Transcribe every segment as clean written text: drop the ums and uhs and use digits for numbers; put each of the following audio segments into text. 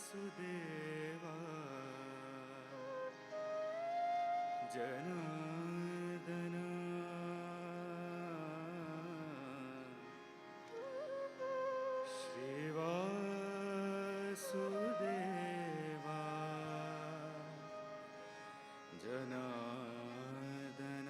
श्रीवासुदेवा जनार्दन श्रीवासुदेवा जनार्दन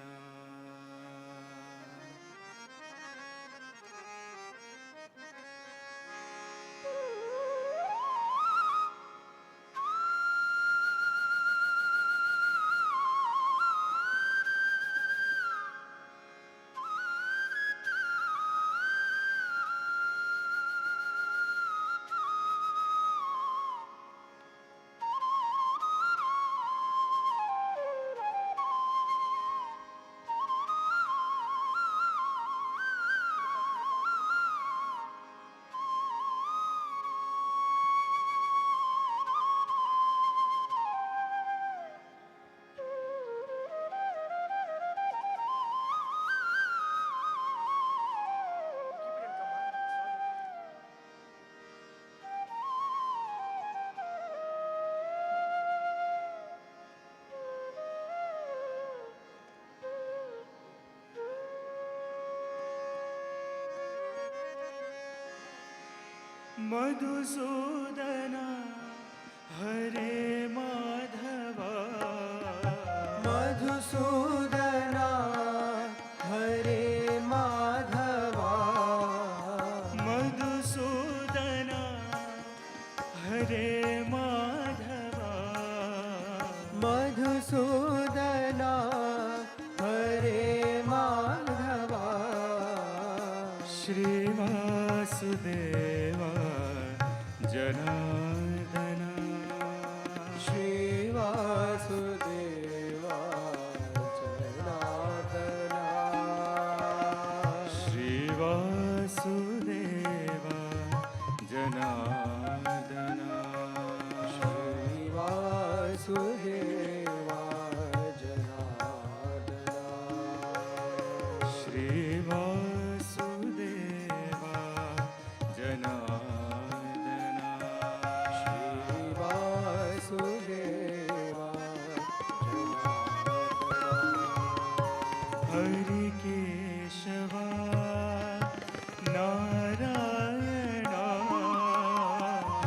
मधुसूदन हरे माधवा मधुसूदन हरे माधवा मधुसूदन हरे माधवा मधुसूदन हरे माधवा श्रीवासुदेवा जनार्दन श्रीवासुदेवा जनार्दन श्रीवासुदेवा जनार्दन श्रीवासुदेवा जनार्दन श्रीवासुदेवा जनार्दन श्रीवासुदेवा जनार्दन हरि केशवा नारायण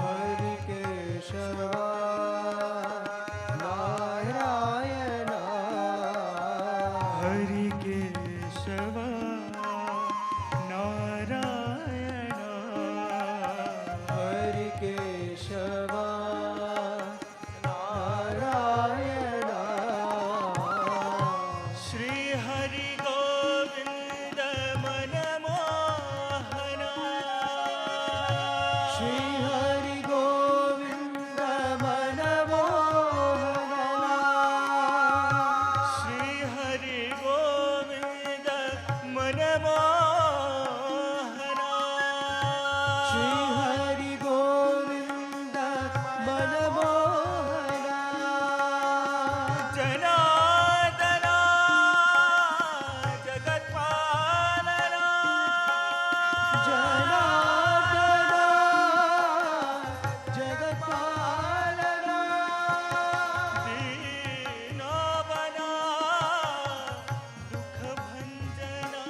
हरि केशवा नारायण हरि केशवा नारायण हरि केशवा नारायण श्री हरि गोविंद मनमोहन श्री हरि गोविंद मनमोहन श्री हरि गोविंद मनमोहन श्री हरि गोविंद मनमोहन जनार्दन जगत्पालन जनार्दन जगत्पालन दीनवना दुख भंजना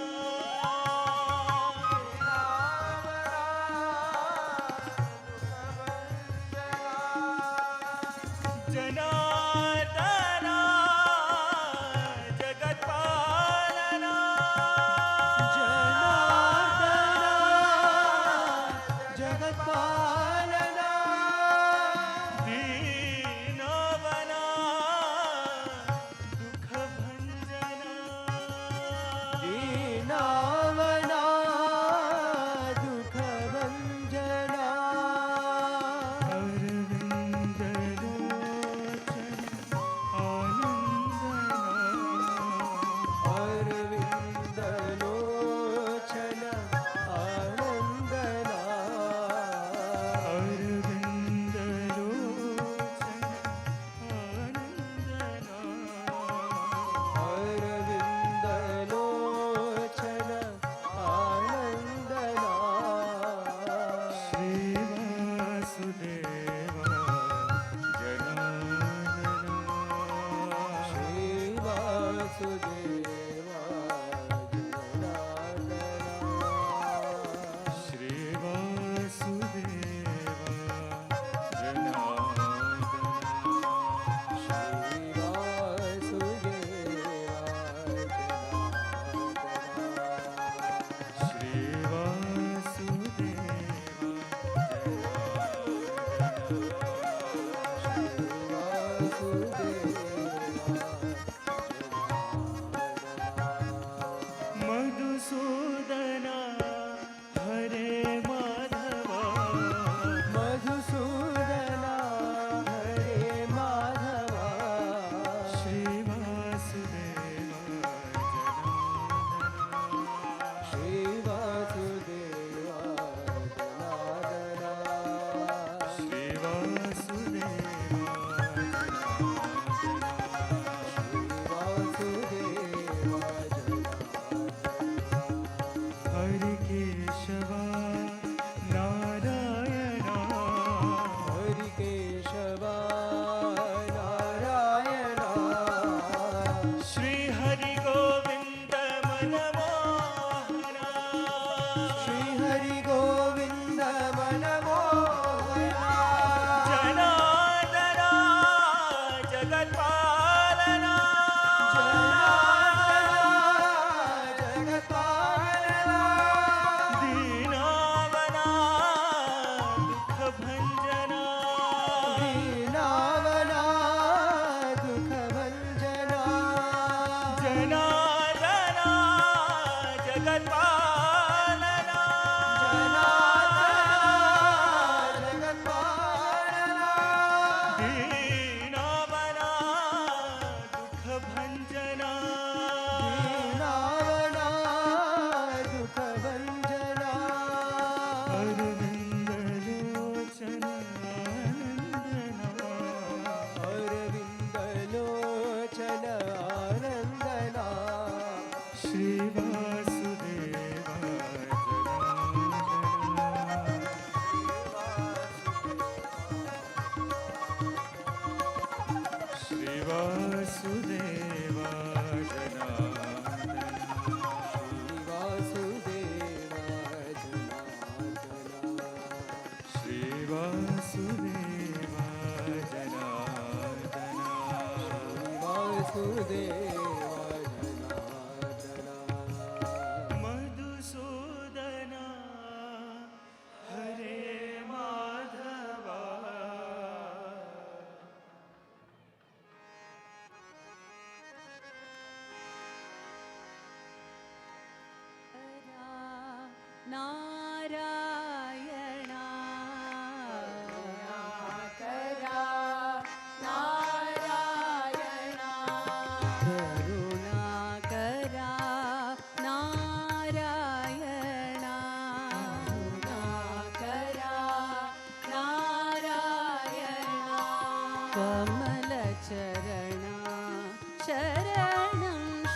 शरणं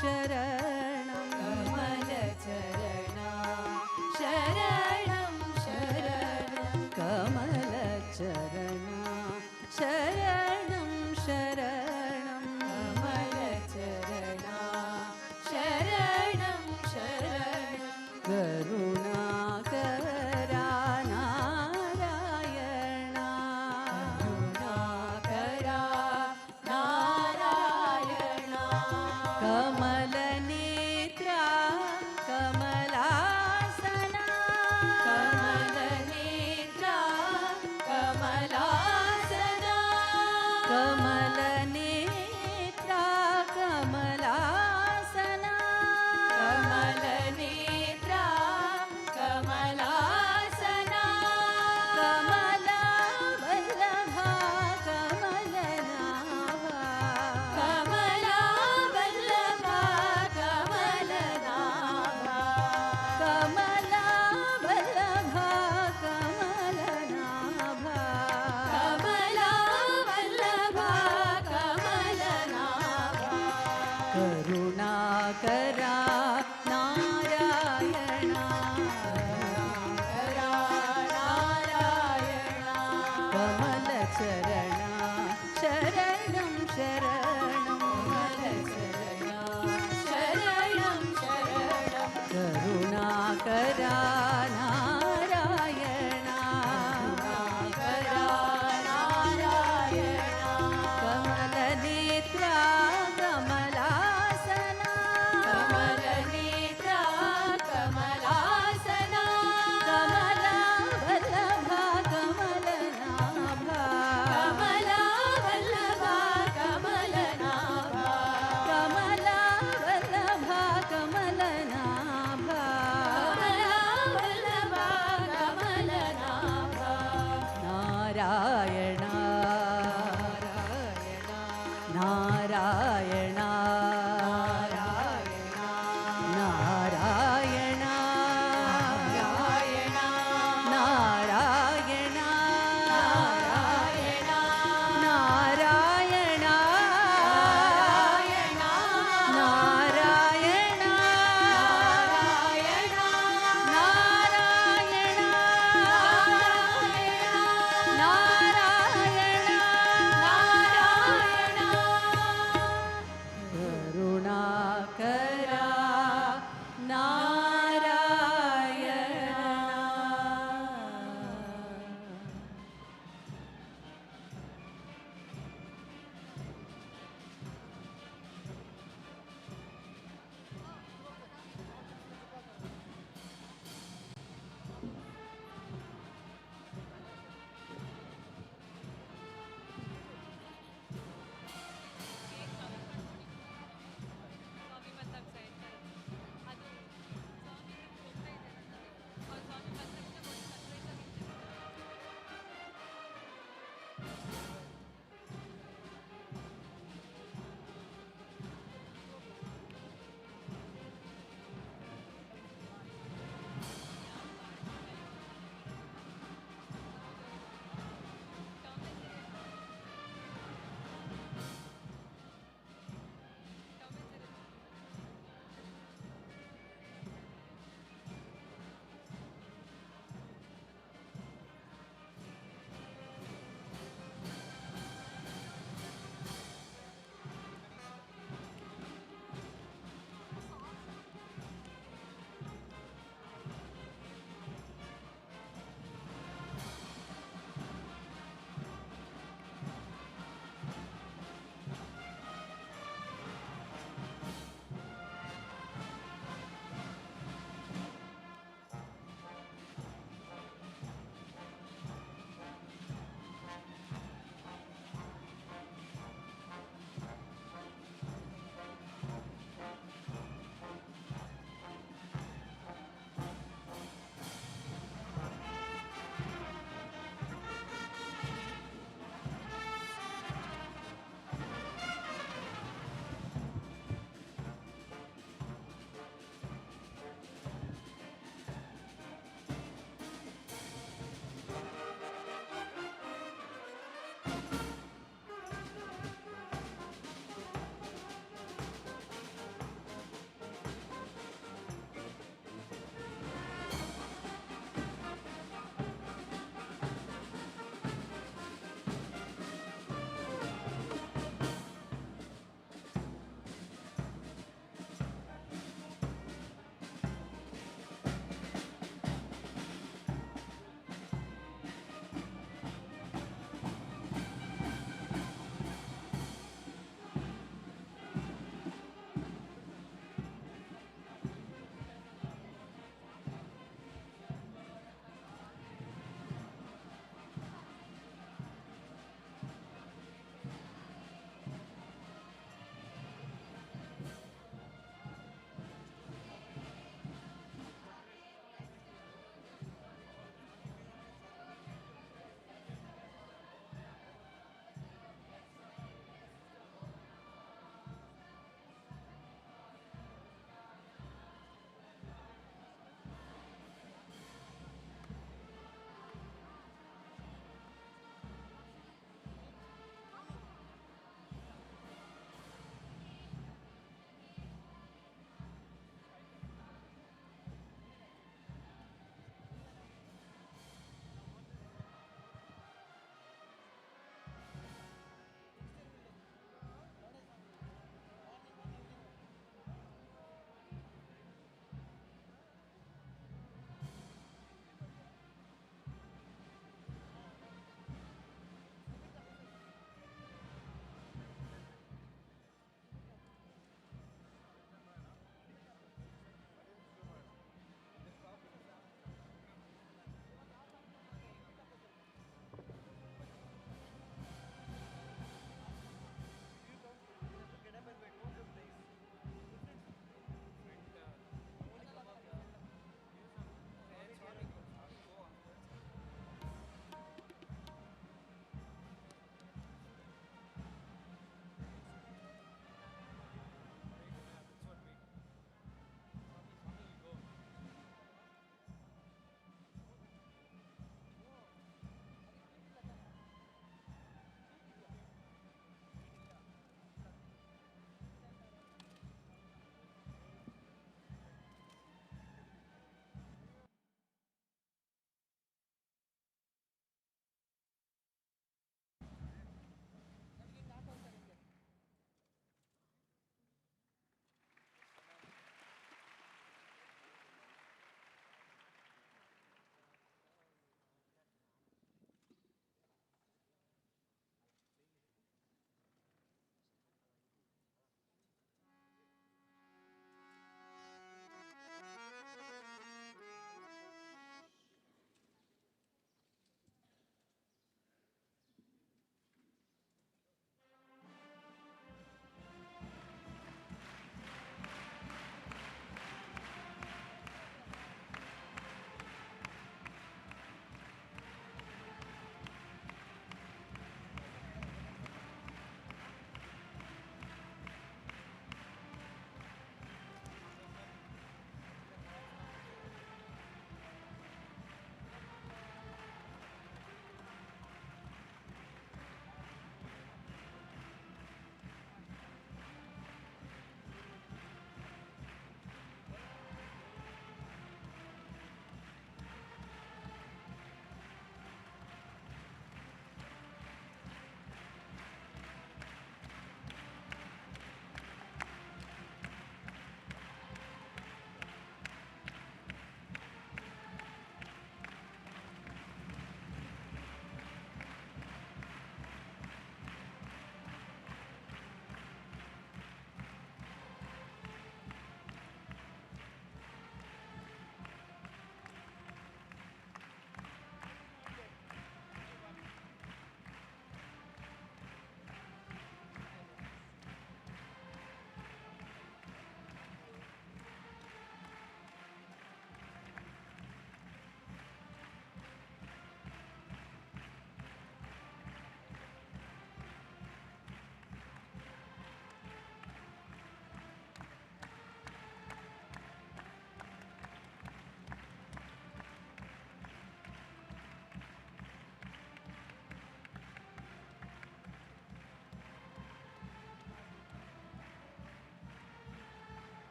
शरणं कमलचरणा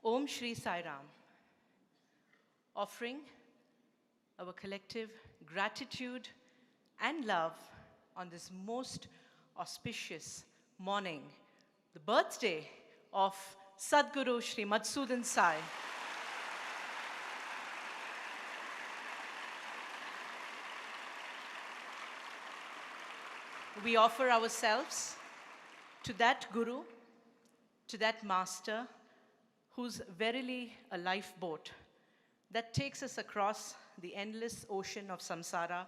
Om Shri Sai Ram, offering our collective gratitude and love on this most auspicious morning, the birthday of Sadguru Sri Madhusudan Sai. We offer ourselves to that Guru, to that Master, who's verily a lifeboat that takes us across the endless ocean of samsara,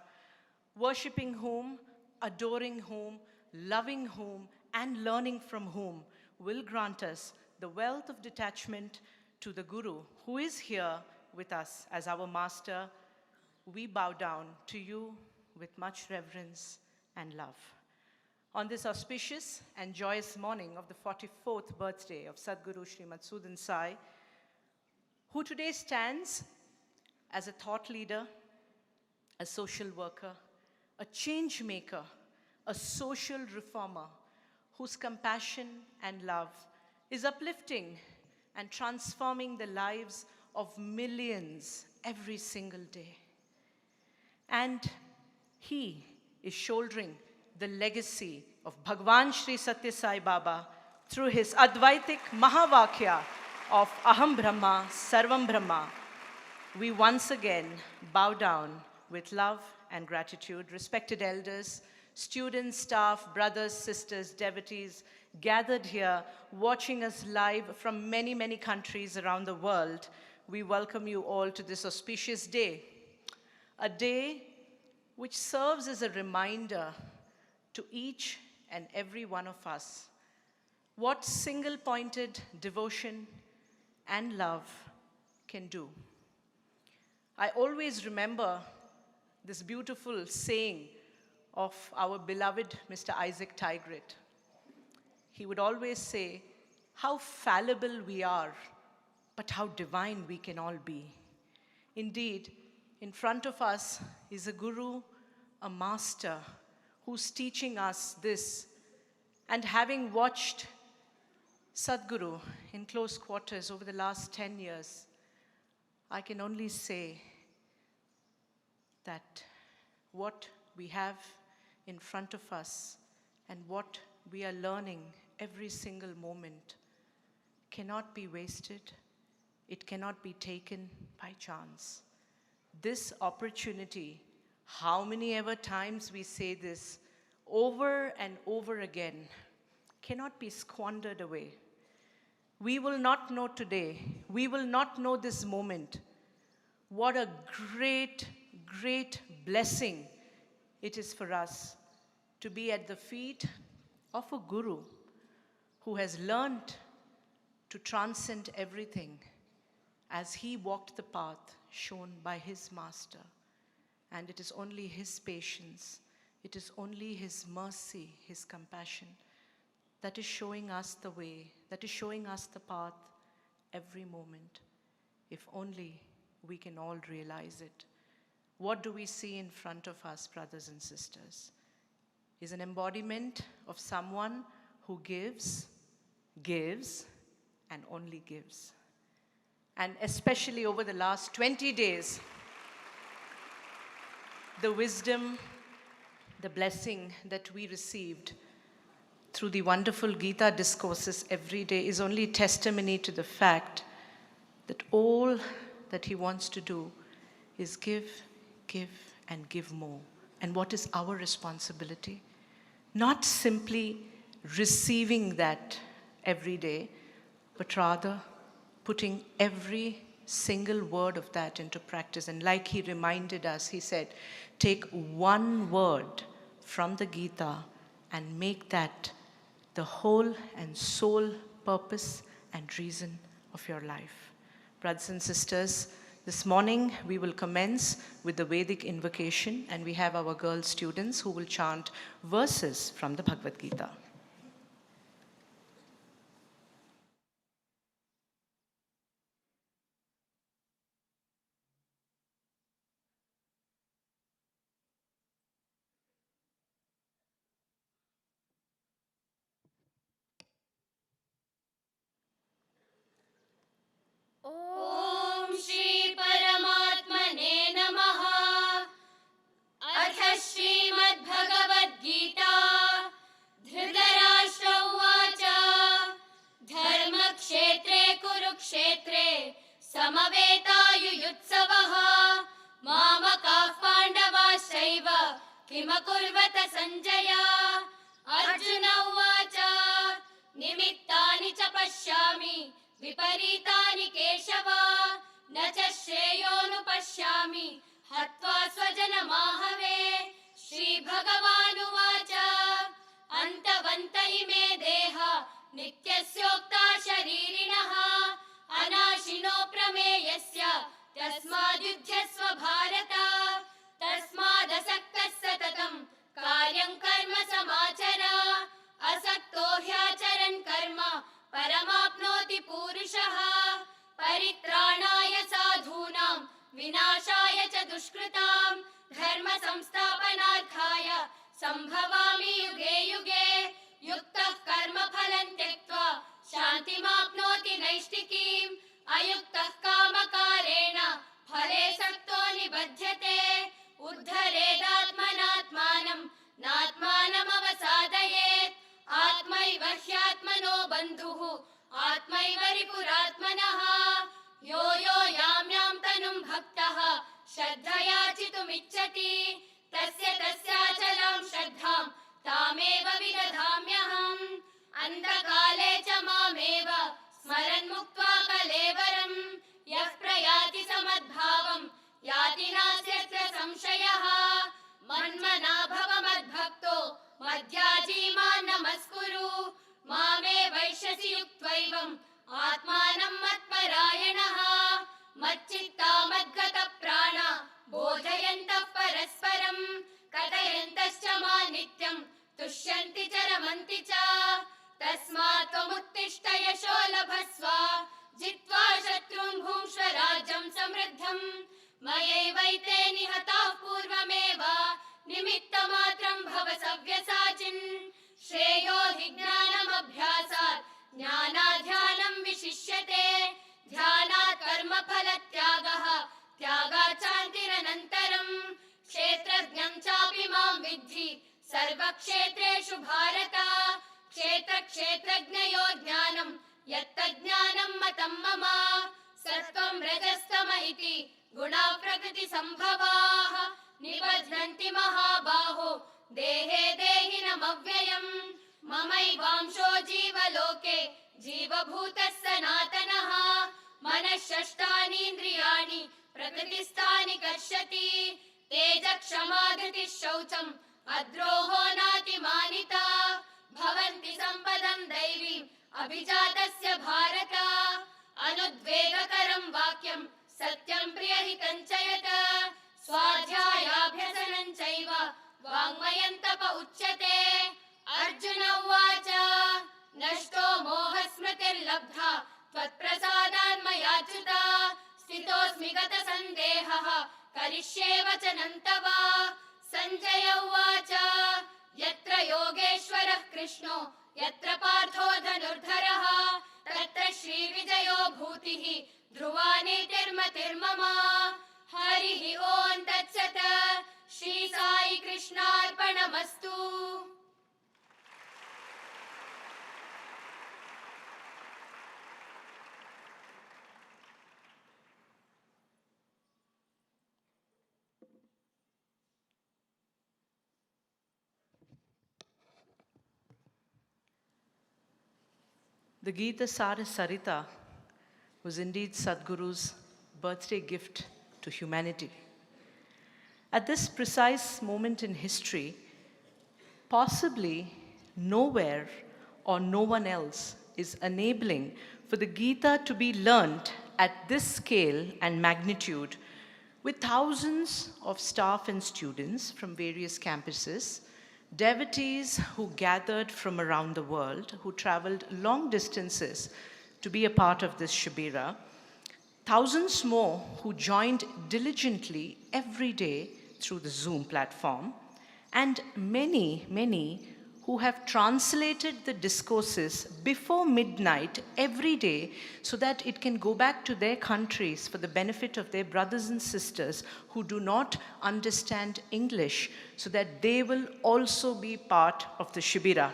worshipping whom, adoring whom, loving whom, and learning from whom will grant us the wealth of detachment to the Guru, who is here with us as our Master. We bow down to you with much reverence and love. On this auspicious and joyous morning of the 44th birthday of Sadguru Sri Madhusudan Sai, who today stands as a thought leader, a social worker, a change maker, a social reformer, whose compassion and love is uplifting and transforming the lives of millions every single day. And he is shouldering the legacy of Bhagwan Shri Sathya Sai Baba through his Advaitik Mahavakya of Aham Brahma, Sarvam Brahma. We once again bow down with love and gratitude. Respected elders, students, staff, brothers, sisters, devotees gathered here, watching us live from many, many countries around the world, we welcome you all to this auspicious day. A day which serves as a reminder to each and every one of us what single-pointed devotion and love can do. I always remember this beautiful saying of our beloved Mr. Isaac Tigrit. He would always say, how fallible we are, but how divine we can all be. Indeed, in front of us is a guru, a master, who's teaching us this. And having watched Sadguru in close quarters over the last 10 years, I can only say that what we have in front of us and what we are learning every single moment cannot be wasted. It cannot be taken by chance. This opportunity, how many ever times we say this over and over again, cannot be squandered away. We will not know today, we will not know this moment, what a great, great blessing it is for us to be at the feet of a guru who has learned to transcend everything as he walked the path shown by his master. And it is only his patience, it is only his mercy, his compassion that is showing us the way, that is showing us the path every moment. If only we can all realize it. What do we see in front of us, brothers and sisters? Is an embodiment of someone who gives, gives, and only gives. And especially over the last 20 days, the wisdom, the blessing that we received through the wonderful Gita discourses every day is only testimony to the fact that all that he wants to do is give, and give more. And what is our responsibility? Not simply receiving that every day, but rather putting every single word of that into practice. And like he reminded us, he said, take one word from the Gita and make that the whole and sole purpose and reason of your life. Brothers and sisters, this morning we will commence with the Vedic invocation, and we have our girl students who will chant verses from the Bhagavad Gita. समवेतायुयुत्सवः मामकाः पाण्डवाश्चैव किमकुर्वत Sanjay Arjun उवाच निमित्तानि च पश्यामि विपरीतानि केशव न च श्रेयोनुपश्यामि हत्वा स्वजनमाहवे श्रीभगवानुवाच अन्तवन्त इमे देहा नित्यस्योक्ता शरीरिणः अनाशिनो प्रमेयस्य तस्माद्युध्यस्व भारत तस्मादसक्तः सततं कार्यं कर्म समाचर असक्तो ह्याचरन् कर्म परमाप्नोति पूरुषः परित्राणाय साधूनां विनाशाय च दुष्कृतां धर्म संस्थापनार्थाय सम्भवामि युगे युगे युक्तः कर्म फलं त्यक्त्वा शान्तिमाप्नोति नैष्टिकीम् अयुक्तः कामकारेण फले सक्तो निबध्यते उद्धरेदात्मनात्मानं नात्मानमवसादयेत् आत्मैव ह्यात्मनो बन्धुः आत्मैव रिपुरात्मनः यो यो यां यां तनुं भक्तः श्रद्धया चितुमिच्छति तस्य तस्याचलां श्रद्धां तामेव विदधाम्यहम् अन्धकाले च मामेव स्मरन् मुक्त्वा कलेवरं यः प्रयाति समद्भावं याति नास्यत्र संशयः मन्मना भव मद्भक्तो मध्याजी मां नमस्कुरु मामे वैश्यसि युक्त्वैवम् आत्मानं मत्परायणः मच्चित्ता मद्गतप्राणा बोधयन्तः परस्परं कथयन्तश्च मां नित्यं तुष्यन्ति च रमन्ति च तस्मात् त्वमुत्तिष्ठ यशो लभस्व जित्वा शत्रून् भुङ्क्ष्व राज्यं समृद्धम् मयैवैते निहताः पूर्वमेव निमित्तमात्रं भव सव्यसाचिन् श्रेयो हि ज्ञानमभ्यासात् ज्ञानाध्यानं विशिष्यते ध्यानात् कर्मफलत्यागः त्यागात् शान्तिरनन्तरम् क्षेत्रज्ञं चापि मां विद्धि सर्वक्षेत्रेषु भारत क्षेत्रक्षेत्रज्ञयो ज्ञानं यत्तज्ज्ञानं मतं मम सत्त्वं रजस्तम इति गुणाः प्रकृतिसम्भवाः निबध्नन्ति महाबाहो देहे देहिनमव्ययम् ममैवांशो जीवलोके जीवभूतः सनातनः मनः षष्ठानीन्द्रियाणि प्रकृतिस्थानि कर्षति तेजक्षमा धृतिः शौचम् अद्रोहो नातिमानिता भवन्ति सम्पदं दैवीम् अभिजातस्य भारत अनुद्वेगकरं वाक्यं सत्यं प्रियहितं च यत् स्वाध्यायाभ्यसनं चैव वाङ्मयं तप उच्यते अर्जुन उवाच नष्टो मोहस्मृतिर्लब्धा त्वत्प्रसादान् मयाच्युत स्थितोऽस्मि गतसन्देहः करिष्ये वचनं तव सञ्जय उवाच यत्र योगेश्वरः कृष्णो यत्र पार्थो धनुर्धरः तत्र श्रीविजयो भूतिः ध्रुवा नीतिर्मतिर्मम हरिः ओं तत्सत् Shri Sai कृष्णार्पणमस्तु। The Gita Sara Sarita was indeed Sadguru's birthday gift to humanity. At this precise moment in history, possibly nowhere or no one else is enabling for the Gita to be learnt at this scale and magnitude with thousands of staff and students from various campuses, devotees who gathered from around the world, who traveled long distances to be a part of this Shibira, thousands more who joined diligently every day through the Zoom platform, and many, many who have translated the discourses before midnight every day so that it can go back to their countries for the benefit of their brothers and sisters who do not understand English, so that they will also be part of the Shibira.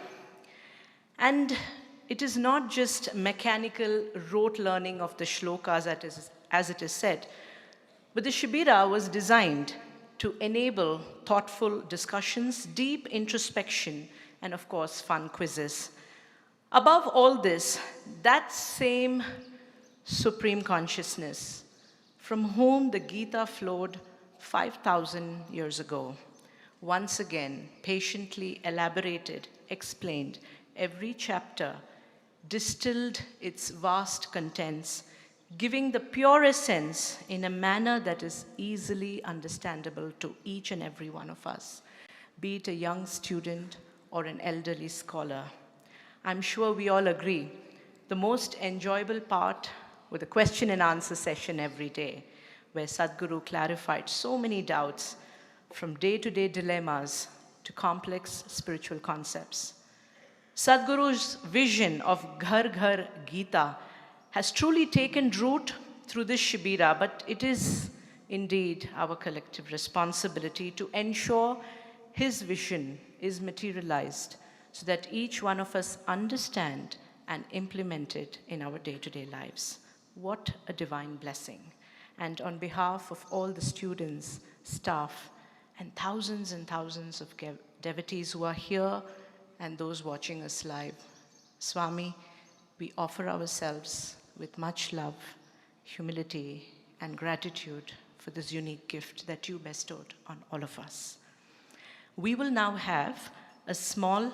And it is not just mechanical rote learning of the shlokas as it is said, but the Shibira was designed to enable thoughtful discussions, deep introspection, and of course, fun quizzes. Above all this, that same supreme consciousness from whom the Gita flowed 5,000 years ago, once again patiently elaborated, explained every chapter, distilled its vast contents, giving the pure essence in a manner that is easily understandable to each and every one of us, be it a young student or an elderly scholar. I'm sure we all agree, the most enjoyable part was the question and answer session every day, where Sadhguru clarified so many doubts from day-to-day dilemmas to complex spiritual concepts. Sadhguru's vision of Ghar Ghar Gita has truly taken root through this Shibira, but it is indeed our collective responsibility to ensure his vision is materialized so that each one of us understand and implement it in our day-to-day lives. What a divine blessing. And on behalf of all the students, staff, and thousands of devotees who are here and those watching us live, Swami, we offer ourselves with much love, humility, and gratitude for this unique gift that you bestowed on all of us. We will now have a small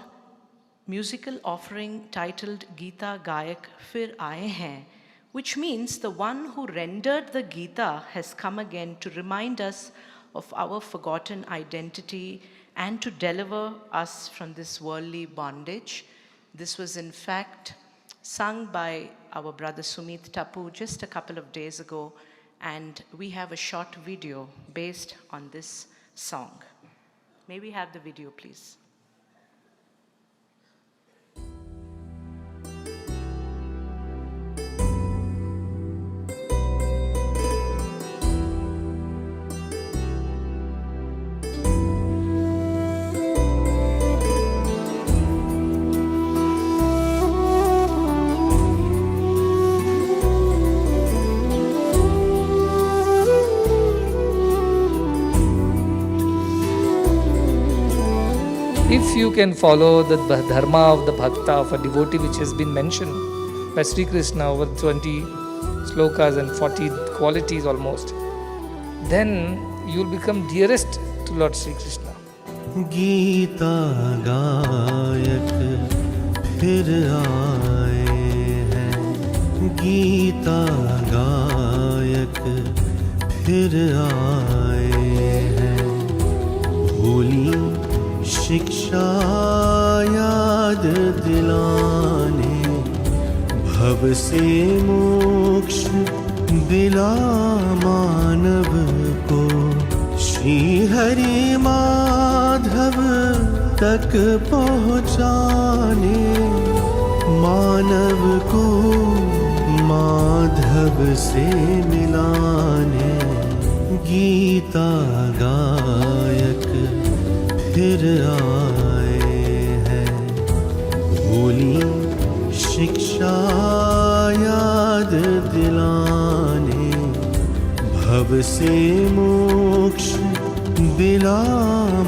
musical offering titled Gita Gayak Fir Aaye Hain, which means the one who rendered the Gita has come again to remind us of our forgotten identity and to deliver us from this worldly bondage. This was in fact sung by our brother Sumit Tapu just a couple of days ago, and we have a short video based on this song. May we have the video, please? If you can follow the dharma of the bhakta, of a devotee, which has been mentioned by Sri Krishna over 20 slokas and 40 qualities almost, then you will become dearest to Lord Sri Krishna. Gita gayak phir aaye hain, Gita gayak phir aaye hain, bholi शिक्षा याद दिलाने, भव से मोक्ष दिला मानव को, श्री हरि माधव तक पहुँचाने, मानव को माधव से मिलाने, गीता गायक फिर आए हैं, भोली शिक्षा याद दिलाने, भव से मोक्ष दिला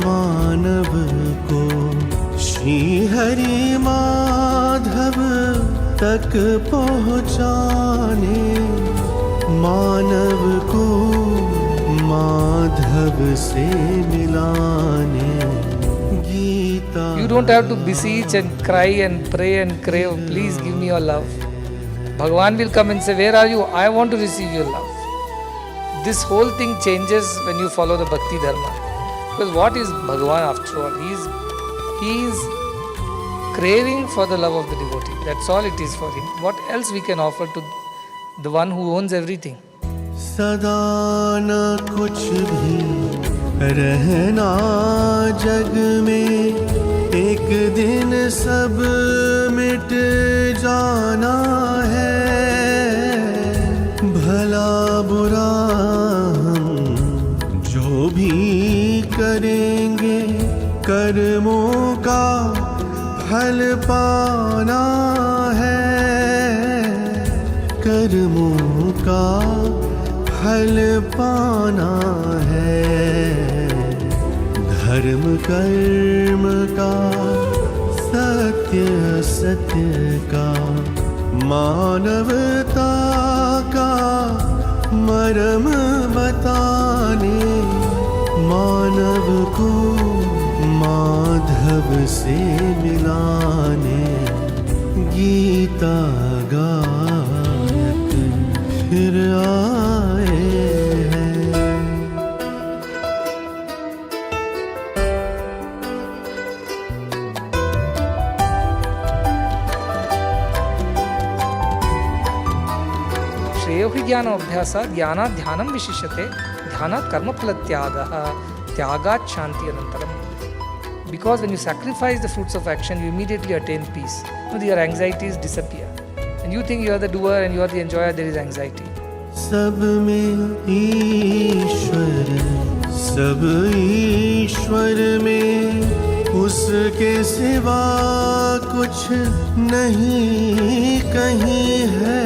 मानव को, श्री हरि माधव तक पहुँचाने, मानव को माधव से मिलाने, Gita. You don't have to beseech and cry and pray and crave, please give me your love. Bhagavan will come and say, where are you? I want to receive your love. This whole thing changes when you follow the Bhakti Dharma. Because what is Bhagavan after all? He is craving for the love of the devotee. That's all it is for him. What else we can offer to the one who owns everything? सदा न कुछ भी रहना जग में, एक दिन सब मिट जाना है, भला बुरा हम जो भी करेंगे, कर्मों का फल पाना है, कर्मों का फल पाना है, धर्म कर्म का, सत्य सत्य का, मानवता का मर्म बताने, मानव को माधव से मिलाने, गीता गायक फिर आए हैं। श्रेयो हि ज्ञानोऽभ्यासात् ज्ञानात् ध्यानं विशिष्यते, ध्यानात् कर्मफलत्यागः, त्यागात् शान्ति अनन्तरम्. Because when you sacrifice the fruits of action, you immediately attain peace. Your anxieties disappear. And you think you are the doer and you are the enjoyer, there is anxiety. सब में ईश्वर, सब ईश्वर में, उसके सिवा कुछ नहीं कहीं है।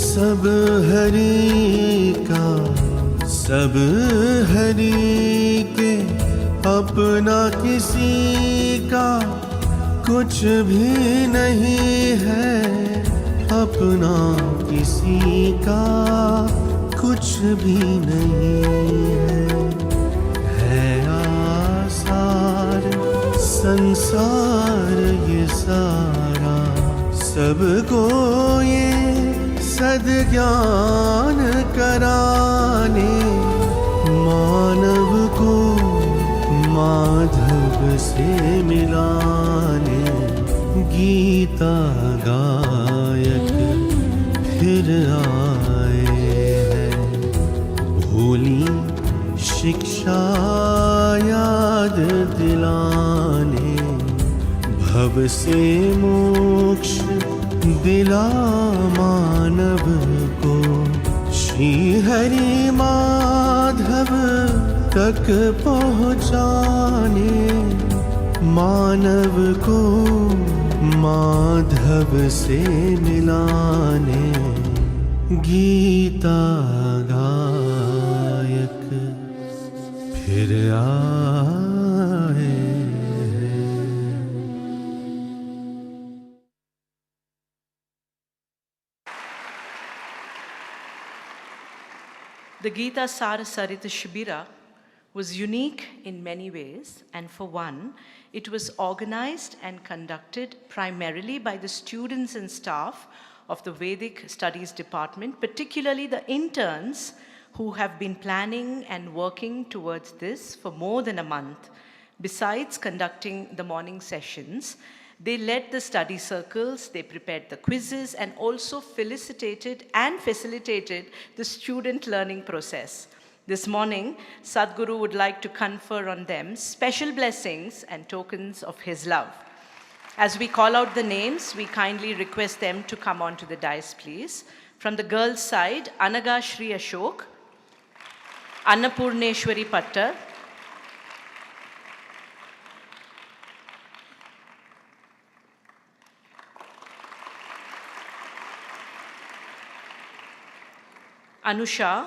सब हरि का, सब हरि के, अपना किसी का कुछ भी नहीं है, अपना किसी का कुछ भी नहीं है आसार संसार ये सारा, सबको ये सद्ज्ञान कराने, मानव को माधव से मिलाने, गीता गायक फिर आए हैं। भूली शिक्षा याद दिलाने, भव से मोक्ष दिला मानव को, श्री हरि माधव तक पहुँचाने, मानव को माधव से मिलाने, गीता गायक फिर आए हैं। The Gita Sara Sarita Shibira was unique in many ways, and for one, it was organized and conducted primarily by the students and staff of the Vedic Studies Department, particularly the interns who have been planning and working towards this for more than a month. Besides conducting the morning sessions, they led the study circles, they prepared the quizzes, and also facilitated the student learning process. This morning, Sadhguru would like to confer on them special blessings and tokens of his love. As we call out the names, we kindly request them to come onto the dais, please. From the girls' side, Anaga Shri Ashok, Annapurneshwari Pattar, Anusha,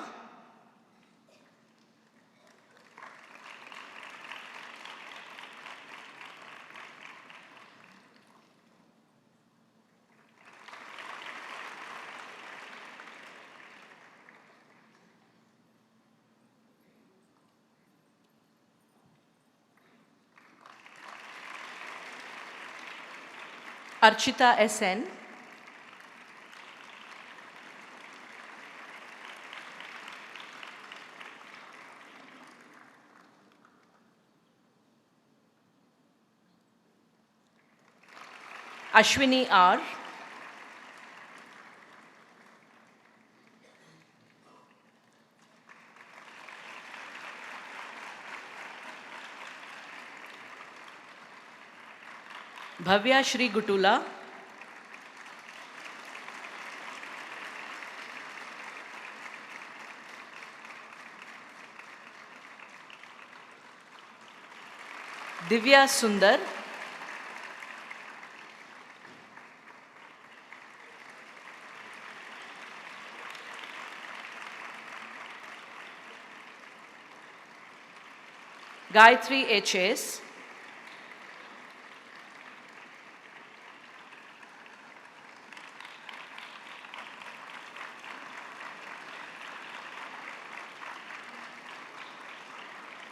Archita SN, Ashwini R, Bhavya Shri Gutula, Divya Sundar, Gayatri HS,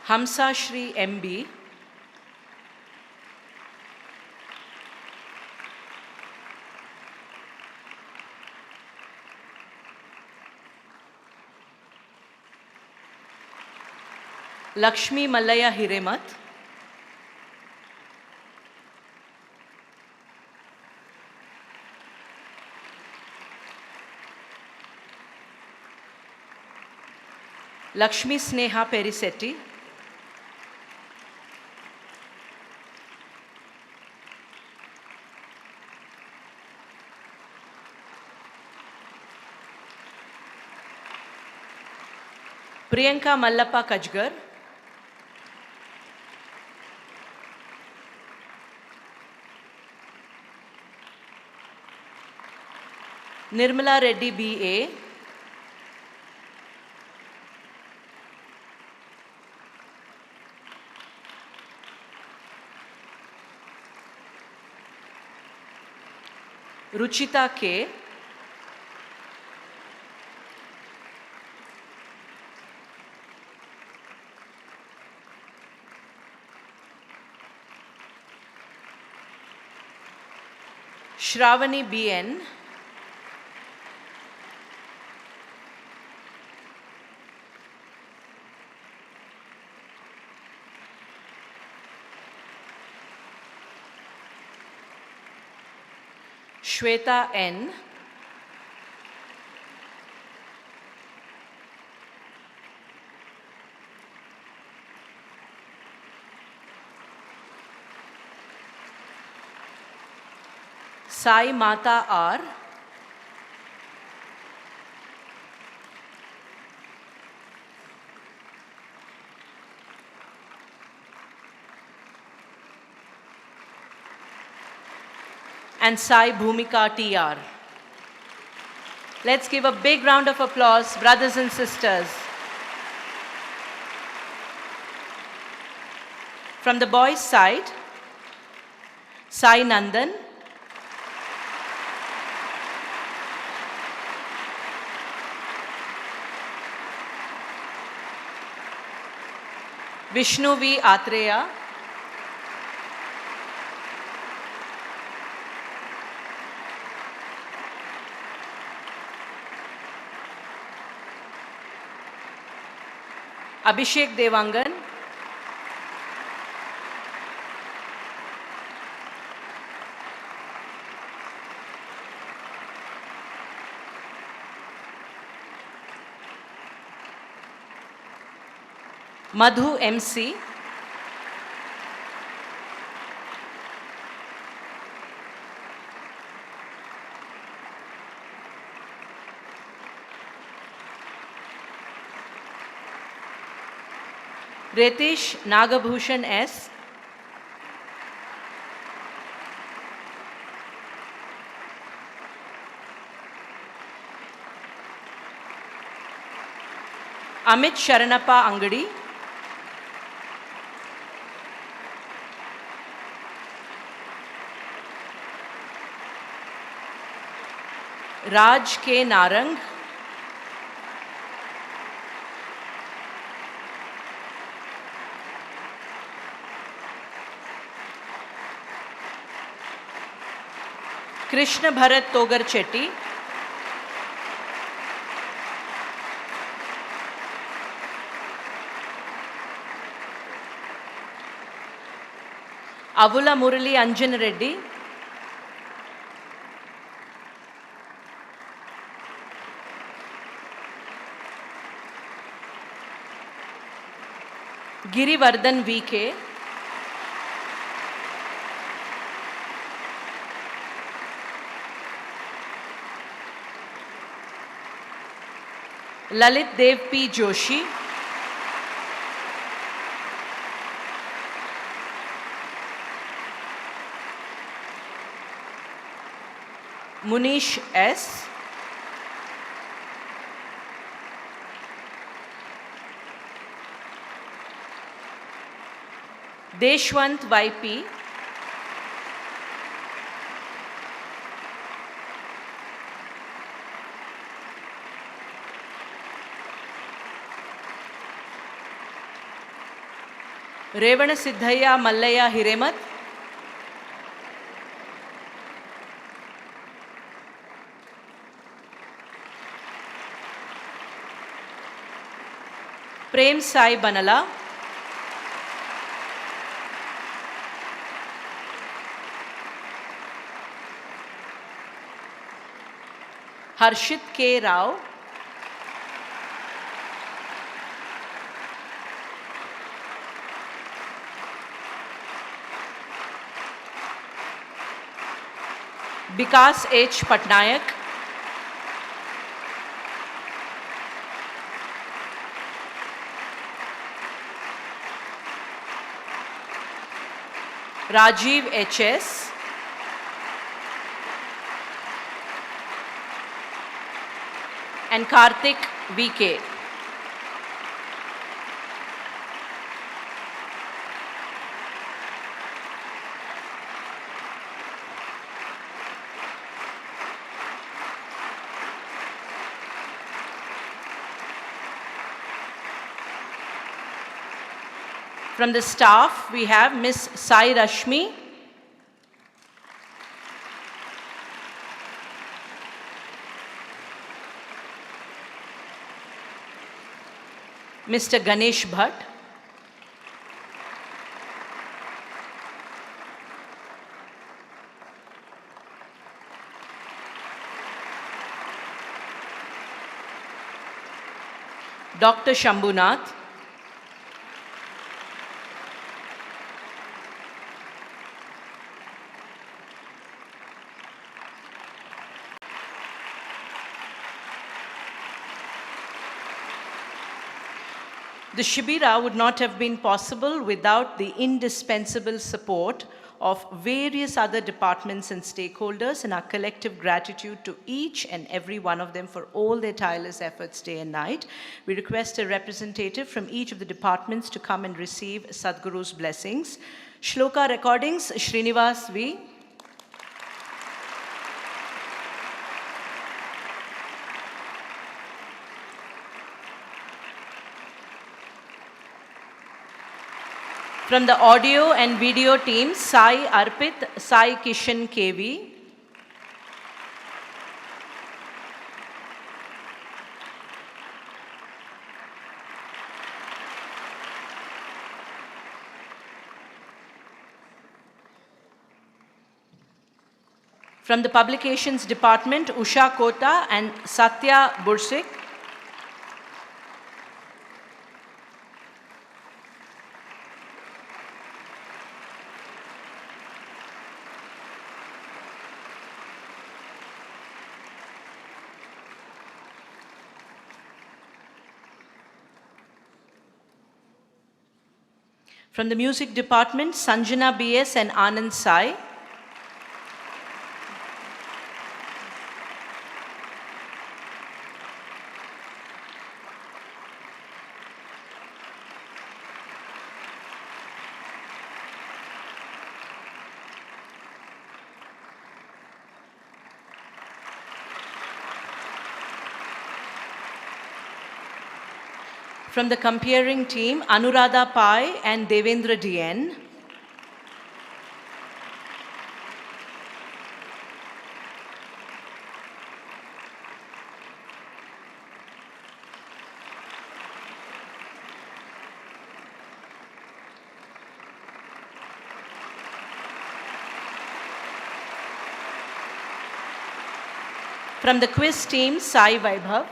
Hamsa Shri MB, Lakshmi Mallaya Hiremat, Lakshmi Sneha Perisetti, Priyanka Mallappa Kajgar, Nirmala Reddy BA, Ruchita K, Shravani BN, Shweta N, Sai Mata R, and Sai Bhumika TR. Let's give a big round of applause, brothers and sisters. From the boys' side, Sai Nandan, Vishnu V. Atreya, Abhishek Devangan, Madhu MC, Retish Nagabhushan S, Amit Sharanappa Angadi, Raj K. Narang, Krishna Bharat Togar Chetty, Avula Murali Anjan Reddy, Girivardhan VK, Lalit Dev P. Joshi, Munish S, Deshwant YP, Revana Siddhaya Mallaya Hiremat, Prem Sai Banala, Harshit K. Rao, Vikas H. Patnaik, Rajiv H.S., and Karthik V.K. From the staff, we have Miss Sai Rashmi, Mr. Ganesh Bhatt, Dr. Shambhunath, The Shibira would not have been possible without the indispensable support of various other departments and stakeholders, and our collective gratitude to each and every one of them for all their tireless efforts day and night. We request a representative from each of the departments to come and receive Sadhguru's blessings. Shloka recordings, Srinivas V. From the audio and video team, Sai Arpit, Sai Kishan KV. From the publications department, Usha Kota and Sathya Bursik. From the music department, Sanjana BS and Anand Sai. From the comparing team, Anuradha Pai and Devendra DN. From the quiz team, Sai Vaibhav.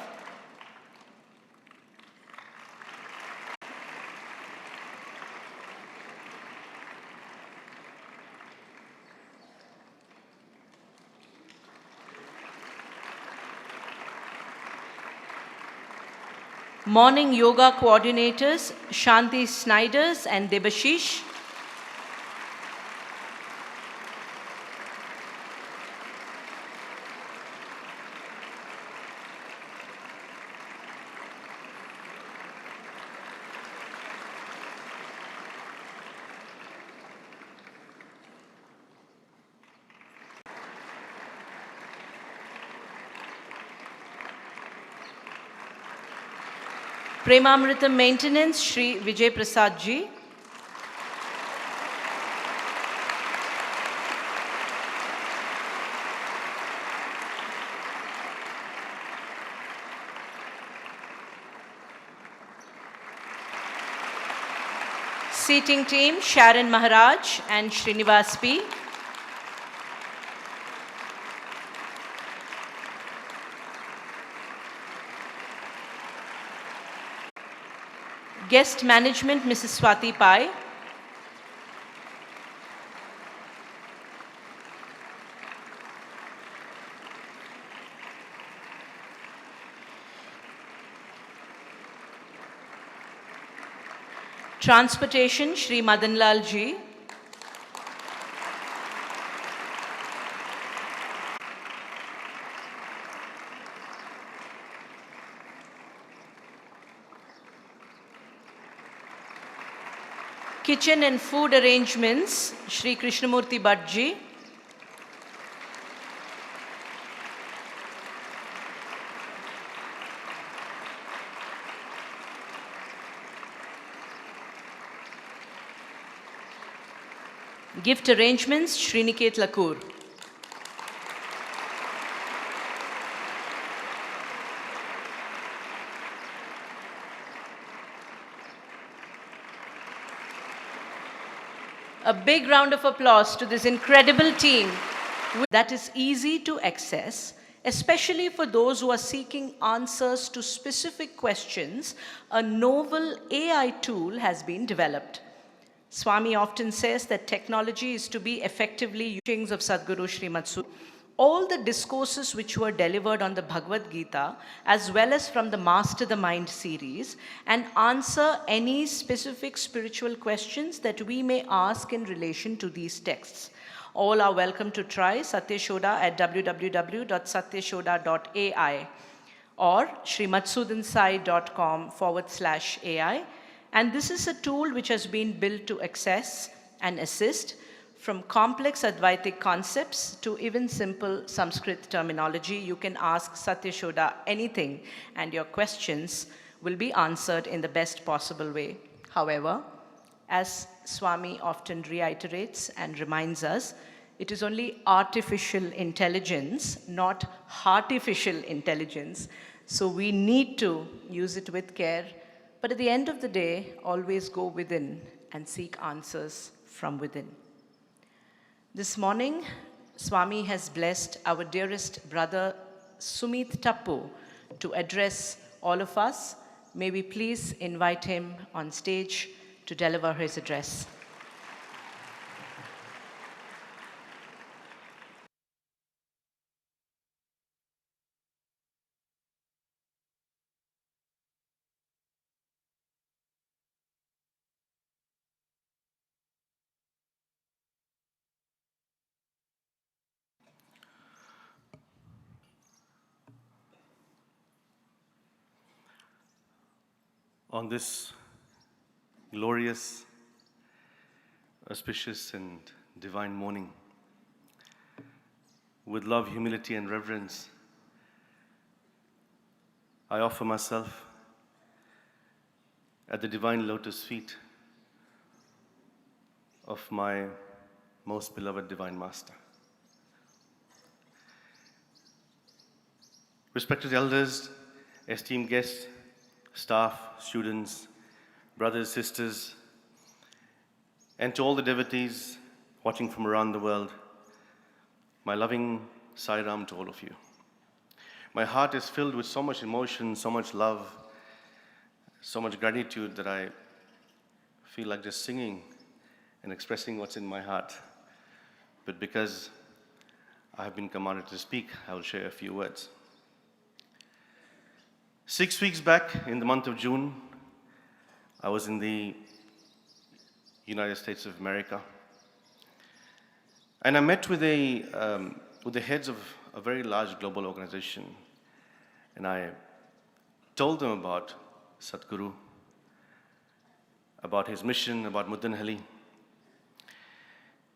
Morning yoga coordinators, Shanti Snyders and Debashish. Premamrutham Maintenance, Shri Vijay Prasad Ji. Seating team, Sharon Maharaj and Srinivas P. Guest management, Mrs. Swati Pai. Transportation, Shri Madanlal Ji. Kitchen and food arrangements, Shri Krishnamurti Bhatt Ji. Gift arrangements, Sriniket Lakur. A big round of applause to this incredible team that is easy to access, especially for those who are seeking answers to specific questions. A novel AI tool has been developed. Swami often says that technology is to be effectively used of Sadguru Sri Madhusudan. All the discourses which were delivered on the Bhagavad Gita, as well as from the Master the Mind series, and answer any specific spiritual questions that we may ask in relation to these texts. All are welcome to try Sathya Shoda at www.satyashoda.ai or srimadhusudansai.com/AI. And this is a tool which has been built to access and assist from complex Advaitic concepts to even simple Sanskrit terminology. You can ask Satya Shoda anything and your questions will be answered in the best possible way. However, as Swami often reiterates and reminds us, it is only artificial intelligence, not heartificial intelligence. So we need to use it with care, but at the end of the day, always go within and seek answers from within. This morning, Swami has blessed our dearest brother Sumit Tappu to address all of us. May we please invite him on stage to deliver his address. On this glorious, auspicious, and divine morning, with love, humility, and reverence, I offer myself at the divine lotus feet of my most beloved Divine Master. Respected elders, esteemed guests, staff, students, brothers, sisters, and to all the devotees watching from around the world, my loving Sai Ram to all of you. My heart is filled with so much emotion, so much love, so much gratitude that I feel like just singing and expressing what's in my heart. But because I have been commanded to speak, I will share a few words. 6 weeks back, in the month of June, I was in the United States of America, and I met with the heads of a very large global organization, and I told them about Sadhguru, about his mission, about Muddenahalli,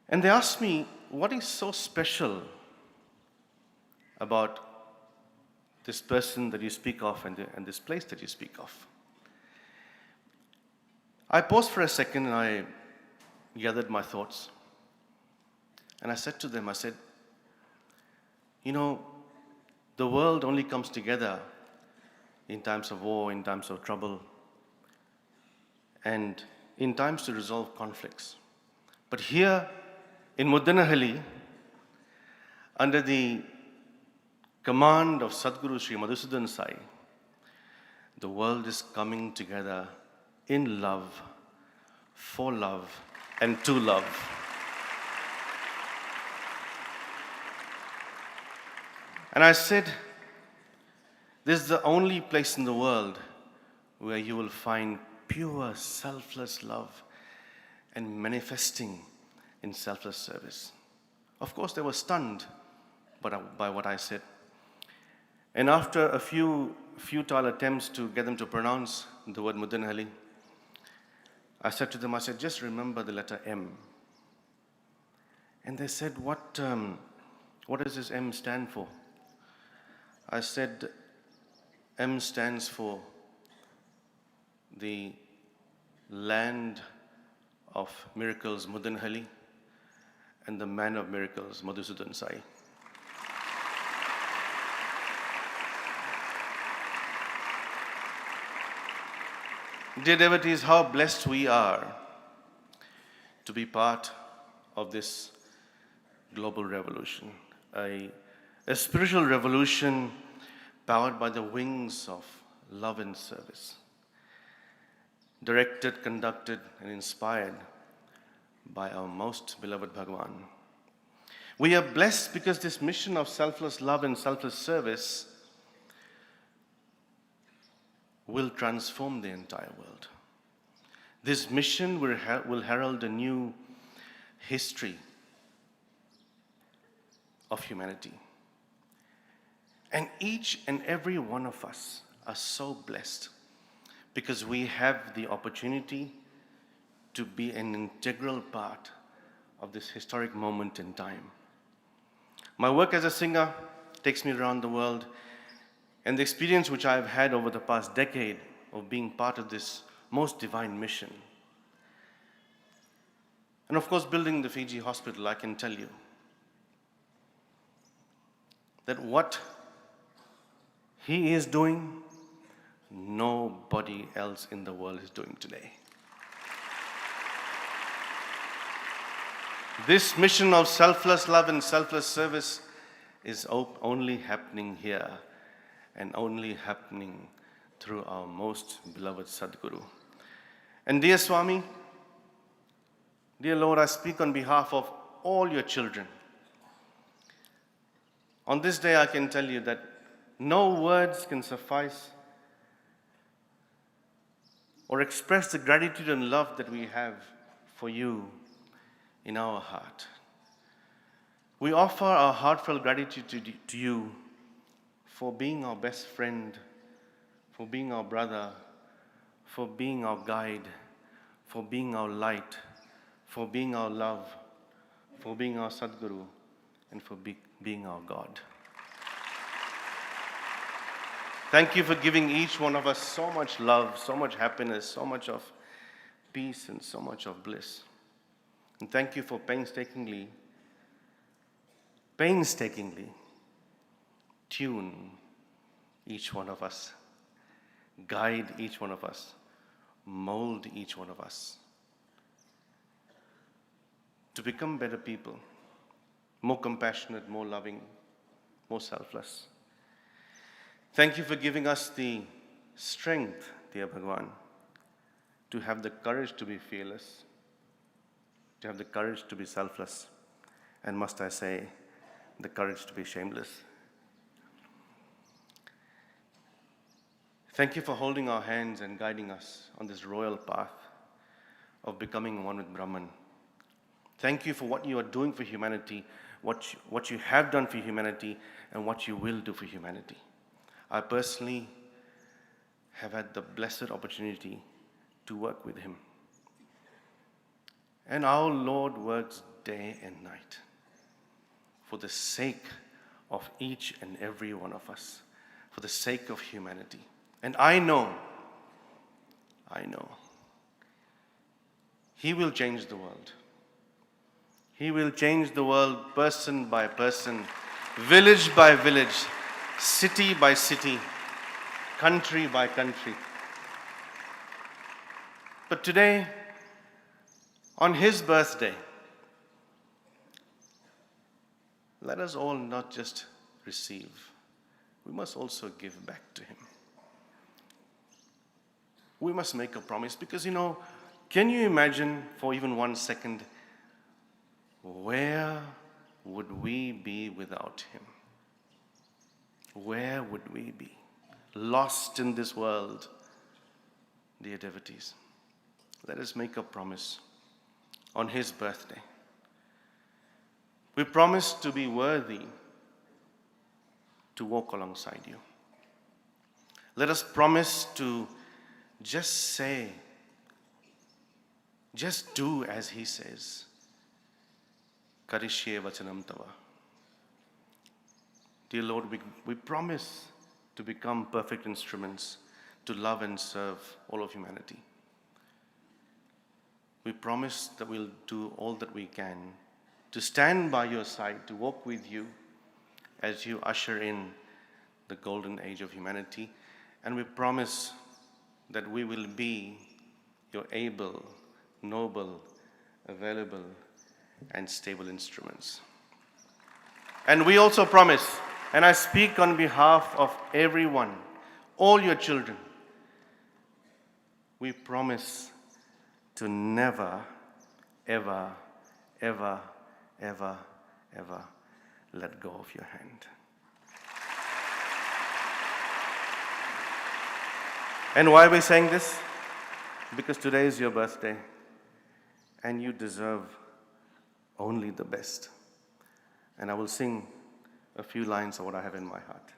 and they asked me, what is so special about this person that you speak of and this place that you speak of? I paused for a second and I gathered my thoughts. And I said to them, I said, the world only comes together in times of war, in times of trouble, and in times to resolve conflicts. But here in Muddenahalli, under the command of Sadguru Sri Madhusudan Sai, the world is coming together in love, for love, and to love. And I said, this is the only place in the world where you will find pure, selfless love and manifesting in selfless service. Of course, they were stunned by what I said. And after a few futile attempts to get them to pronounce the word Muddenahalli, I said to them, just remember the letter M. And they said, what does this M stand for? I said, M stands for the land of miracles, Muddenahalli, and the man of miracles, Madhusudan Sai. Dear devotees, how blessed we are to be part of this global revolution, a spiritual revolution powered by the wings of love and service, directed, conducted, and inspired by our most beloved Bhagavan. We are blessed because this mission of selfless love and selfless service will transform the entire world. This mission will herald a new history of humanity. And each and every one of us are so blessed because we have the opportunity to be an integral part of this historic moment in time. My work as a singer takes me around the world, and the experience which I've had over the past decade of being part of this most divine mission. And of course, building the Fiji hospital, I can tell you that what he is doing, nobody else in the world is doing today. This mission of selfless love and selfless service is only happening here and only happening through our most beloved Sadguru. And dear Swami, dear Lord, I speak on behalf of all your children. On this day, I can tell you that no words can suffice or express the gratitude and love that we have for you in our heart. We offer our heartfelt gratitude to you for being our best friend, for being our brother, for being our guide, for being our light, for being our love, for being our Sadguru, and for being our God. Thank you for giving each one of us so much love, so much happiness, so much of peace, and so much of bliss. And thank you for painstakingly tune each one of us, guide each one of us, mold each one of us to become better people, more compassionate, more loving, more selfless. Thank you for giving us the strength, dear Bhagavan, to have the courage to be fearless, to have the courage to be selfless, and must I say, the courage to be shameless. Thank you for holding our hands and guiding us on this royal path of becoming one with Brahman. Thank you for what you are doing for humanity, what you have done for humanity, and what you will do for humanity. I personally have had the blessed opportunity to work with him. And our Lord works day and night for the sake of each and every one of us, for the sake of humanity. And I know He will change the world. He will change the world person by person, village by village, city by city, country by country. But today, on His birthday, let us all not just receive, we must also give back to Him. We must make a promise because, can you imagine for even 1 second, where would we be without Him? Where would we be? Lost in this world, dear devotees. Let us make a promise on His birthday. We promise to be worthy to walk alongside you. Let us promise to just say, just do as He says. Karishye vachanam tava. Dear Lord, we promise to become perfect instruments to love and serve all of humanity. We promise that we'll do all that we can to stand by your side, to walk with you as you usher in the golden age of humanity. And we promise that we will be your able, noble, available, and stable instruments. And we also promise, and I speak on behalf of everyone, all your children, we promise to never, ever, ever, ever, ever let go of your hand. And why are we saying this? Because today is your birthday and you deserve only the best. And I will sing a few lines of what I have in my heart.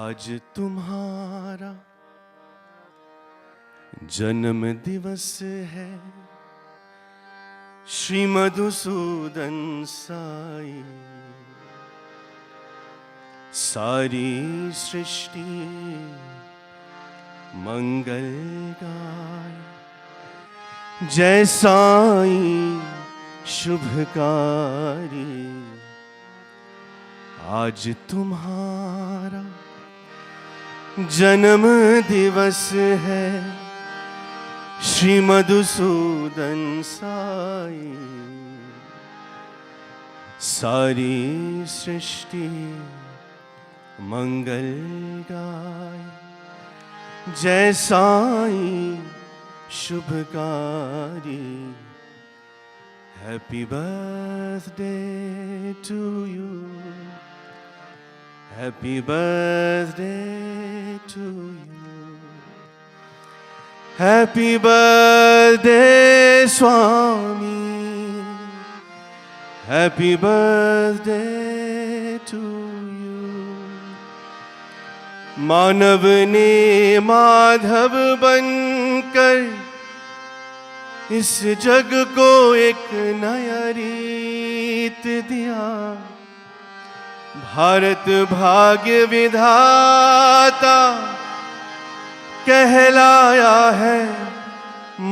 आज तुम्हारा जन्म दिवस है श्री मधुसूदन साई सारी सृष्टि मंगल गाय जय साईं शुभकारी आज तुम्हारा जन्म दिवस है श्री मधुसूदन साई सारी सृष्टि मंगल गाय जय Sai शुभकारी happy birthday to you Happy birthday to you. Happy birthday, Swami. Happy birthday to you. मानव ने माधव बनकर इस जग को एक नया रीत दिया भारत भाग्य विधाता कहलाया है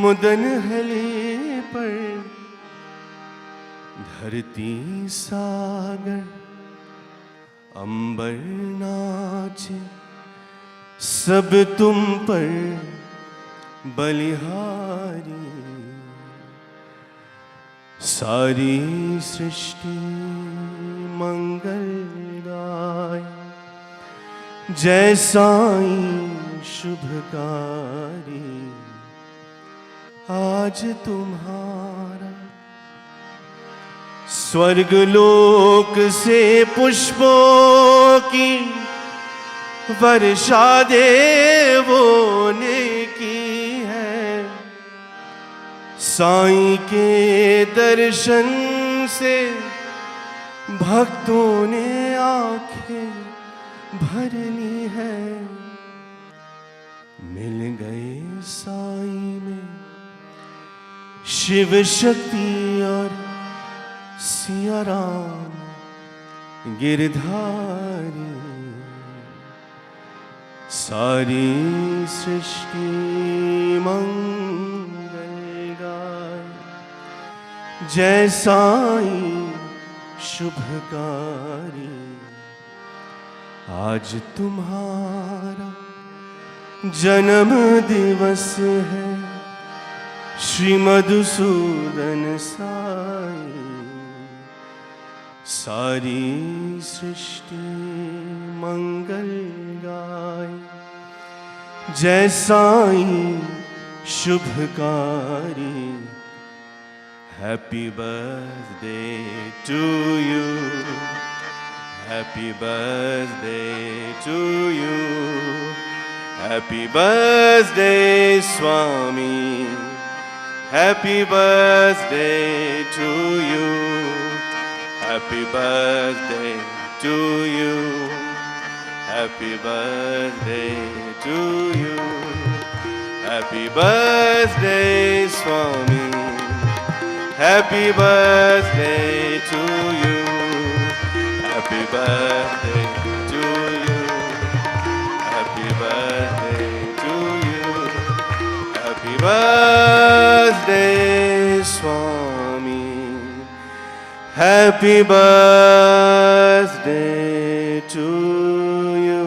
मुदनहली पर धरती सागर अंबर नाचे सब तुम पर बलिहारी सारी सृष्टि मंगल गाय जय साईं शुभकारी आज तुम्हारा स्वर्गलोक से पुष्पों की वर्षा देवों ने की है साईं के दर्शन से भक्तों ने आंखें भर ली है मिल गए साईं में शिव शक्ति और सिया राम गिरधारी सारी सृष्टि मंगल गाए। जय साईं शुभकारी आज तुम्हारा जन्म दिवस है श्री मधुसूदन साई। सारी सृष्टि मंगल गाए। जय Sai शुभकारी happy birthday to you. Happy birthday to you. Happy birthday Swami. Happy birthday to you. Happy birthday to you. Happy birthday to you. Happy birthday Swami. Happy birthday to you. Happy birthday to you. Happy birthday to you. Happy birthday Swami. Happy birthday to you.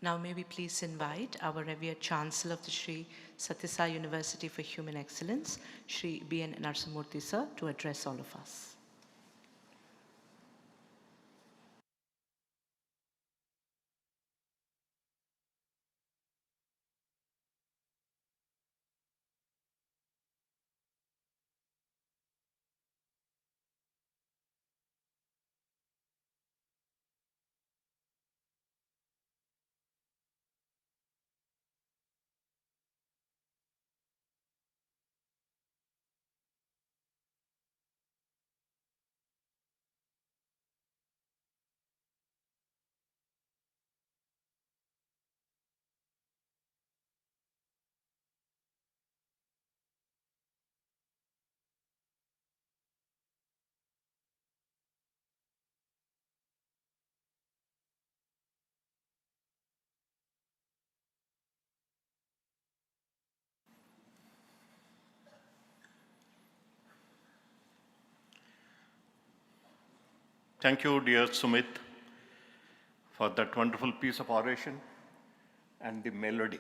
Now may we please invite our revered Chancellor of the Sri Sathya Sai University for Human Excellence, Sri B.N. Narasimhamurthy Sir, to address all of us. Thank you, dear Sumit, for that wonderful piece of oration and the melody.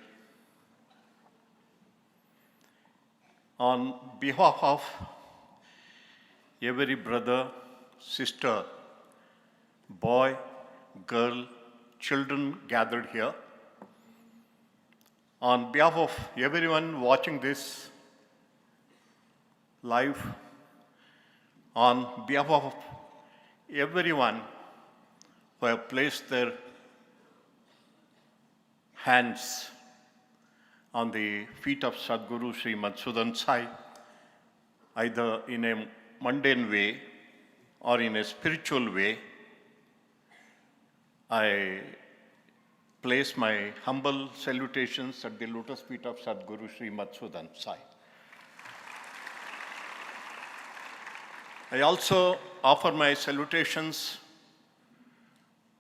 On behalf of every brother, sister, boy, girl, children gathered here, on behalf of everyone watching this live, on behalf of everyone who have placed their hands on the feet of Sadguru Sri Madhusudan Sai, either in a mundane way or in a spiritual way, I place my humble salutations at the lotus feet of Sadguru Sri Madhusudan Sai. I also offer my salutations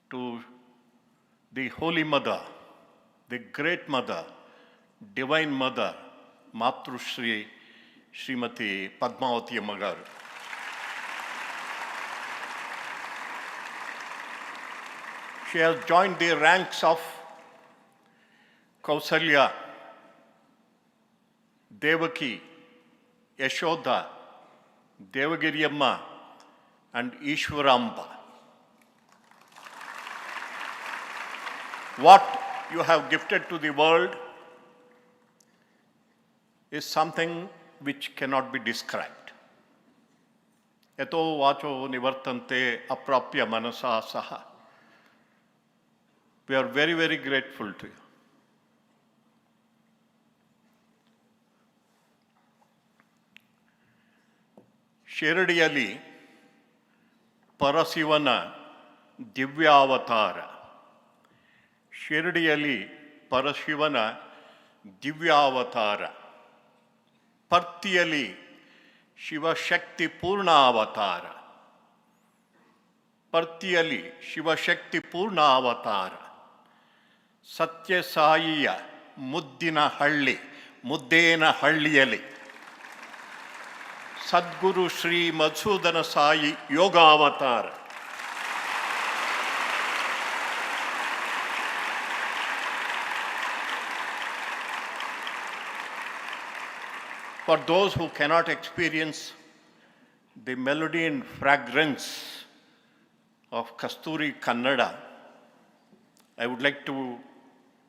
to the Holy Mother, the Great Mother, Divine Mother, Matrushri Srimati Padmavati Ammagar. She has joined the ranks of Kausalya, Devaki, Yashoda, Devagiriyamma, and Ishwaramba. What you have gifted to the world is something which cannot be described. Yato vacho nivartante aprapya manasa saha. We are very, very grateful to you. Shiradiyali Parasivana Divyavatara. Shiradiyali Parashivana Divyavatara. Partiyali Shiva Shakti Purna Avatara. Partiyali Shiva Shakti Purna Avatara. Sathya Saiya Muddenahalli Muddenahalliyali. Sadguru Sri Madhusudan Sai Yoga Avatar. For those who cannot experience the melody and fragrance of Kasturi Kannada, I would like to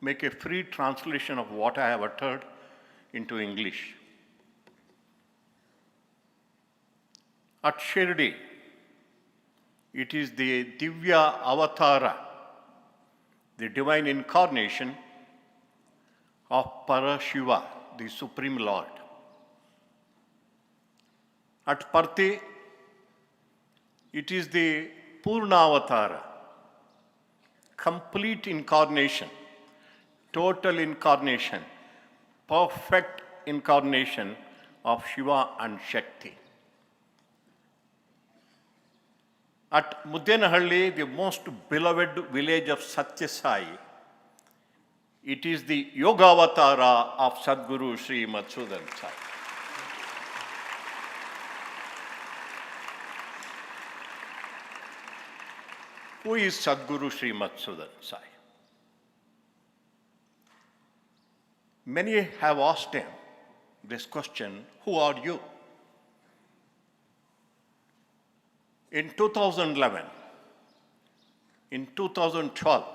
make a free translation of what I have uttered into English. At Shirdi, it is the Divya Avatara, the divine incarnation of Parashiva, the Supreme Lord. At Parthi, it is the Purna Avatara, complete incarnation, total incarnation, perfect incarnation of Shiva and Shakti. At Muddenahalli, the most beloved village of Sathya Sai, it is the Yoga Avatara of Sadguru Sri Madhusudan Sai. Who is Sadguru Sri Madhusudan Sai? Many have asked him this question, who are you? In 2011, in 2012,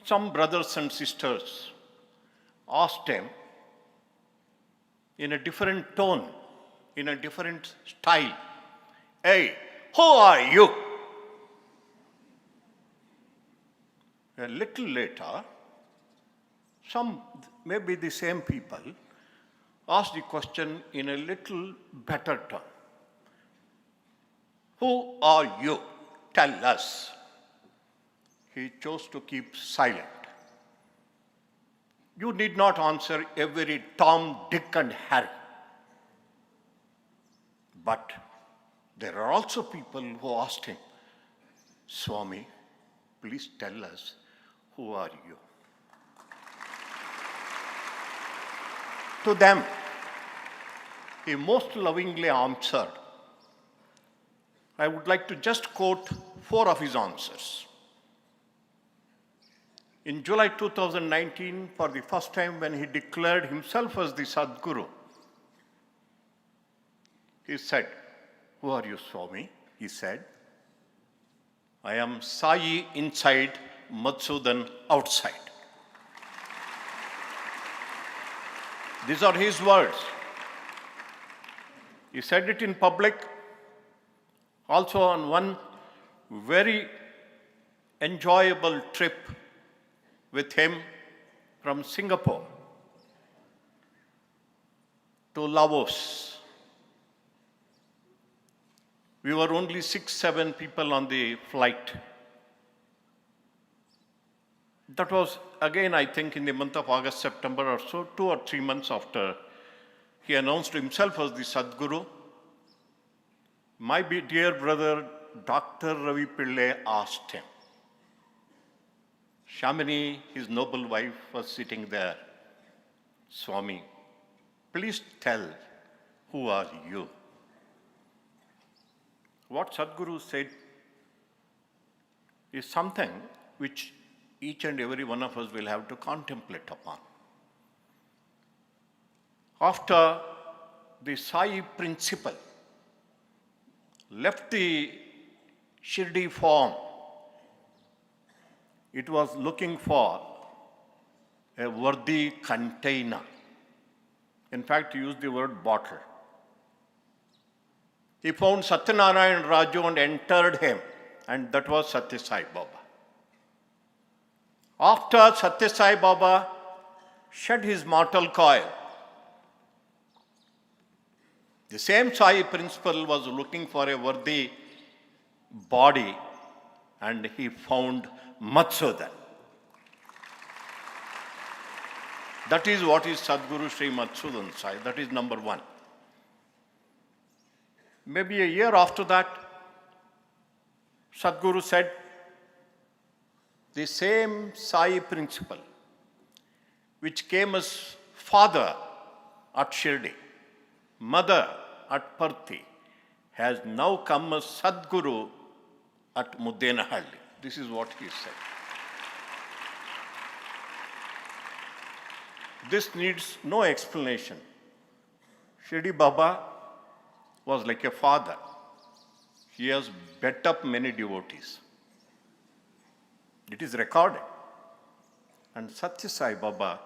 some brothers and sisters asked him in a different tone, in a different style, hey, who are you? A little later, some, maybe the same people, asked the question in a little better tone. Who are you? Tell us. He chose to keep silent. You need not answer every Tom, Dick, and Harry. But there are also people who asked him, Swami, please tell us, who are you? To them, he most lovingly answered. I would like to just quote 4 of his answers. In July 2019, for the first time when he declared himself as the Sadguru, he said, who are you, Swami? He said, I am Sai inside, Madhusudan outside. These are his words. He said it in public, also on one very enjoyable trip with him from Singapore to Laos. We were only 6-7 people on the flight. That was, again, I think in the month of August, September or so, 2 or 3 months after he announced himself as the Sadguru. My dear brother, Dr. Ravi Pillai, asked him. Shamini, his noble wife, was sitting there. Swami, please tell, who are you? What Sadguru said is something which each and every one of us will have to contemplate upon. after the Sai principle left the Shirdi form, it was looking for a worthy container. In fact, he used the word bottle. He found Satyanarayan Raju and entered him, and that was Satya Sai Baba. After Satya Sai Baba shed his mortal coil, the same Sai principle was looking for a worthy body, and he found Madhusudan. That is what is Sadguru Sri Madhusudan Sai. That is number one. Maybe a year after that, Sadguru said, the same Sai principle, which came as father at Shirdi, mother at Parthi, has now come as Sadguru at Muddenahalli. This is what he said. This needs no explanation. Shirdi Baba was like a father. He has bet up many devotees. It is recorded. And Satya Sai Baba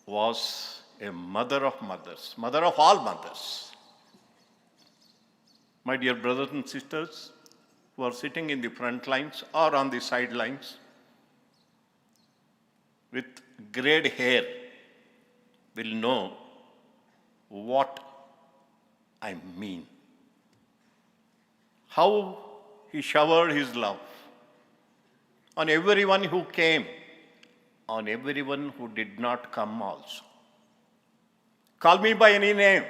was a mother of mothers, mother of all mothers. My dear brothers and sisters who are sitting in the front lines or on the sidelines with grayed hair will know what I mean. How he showered his love on everyone who came, on everyone who did not come also. Call me by any name.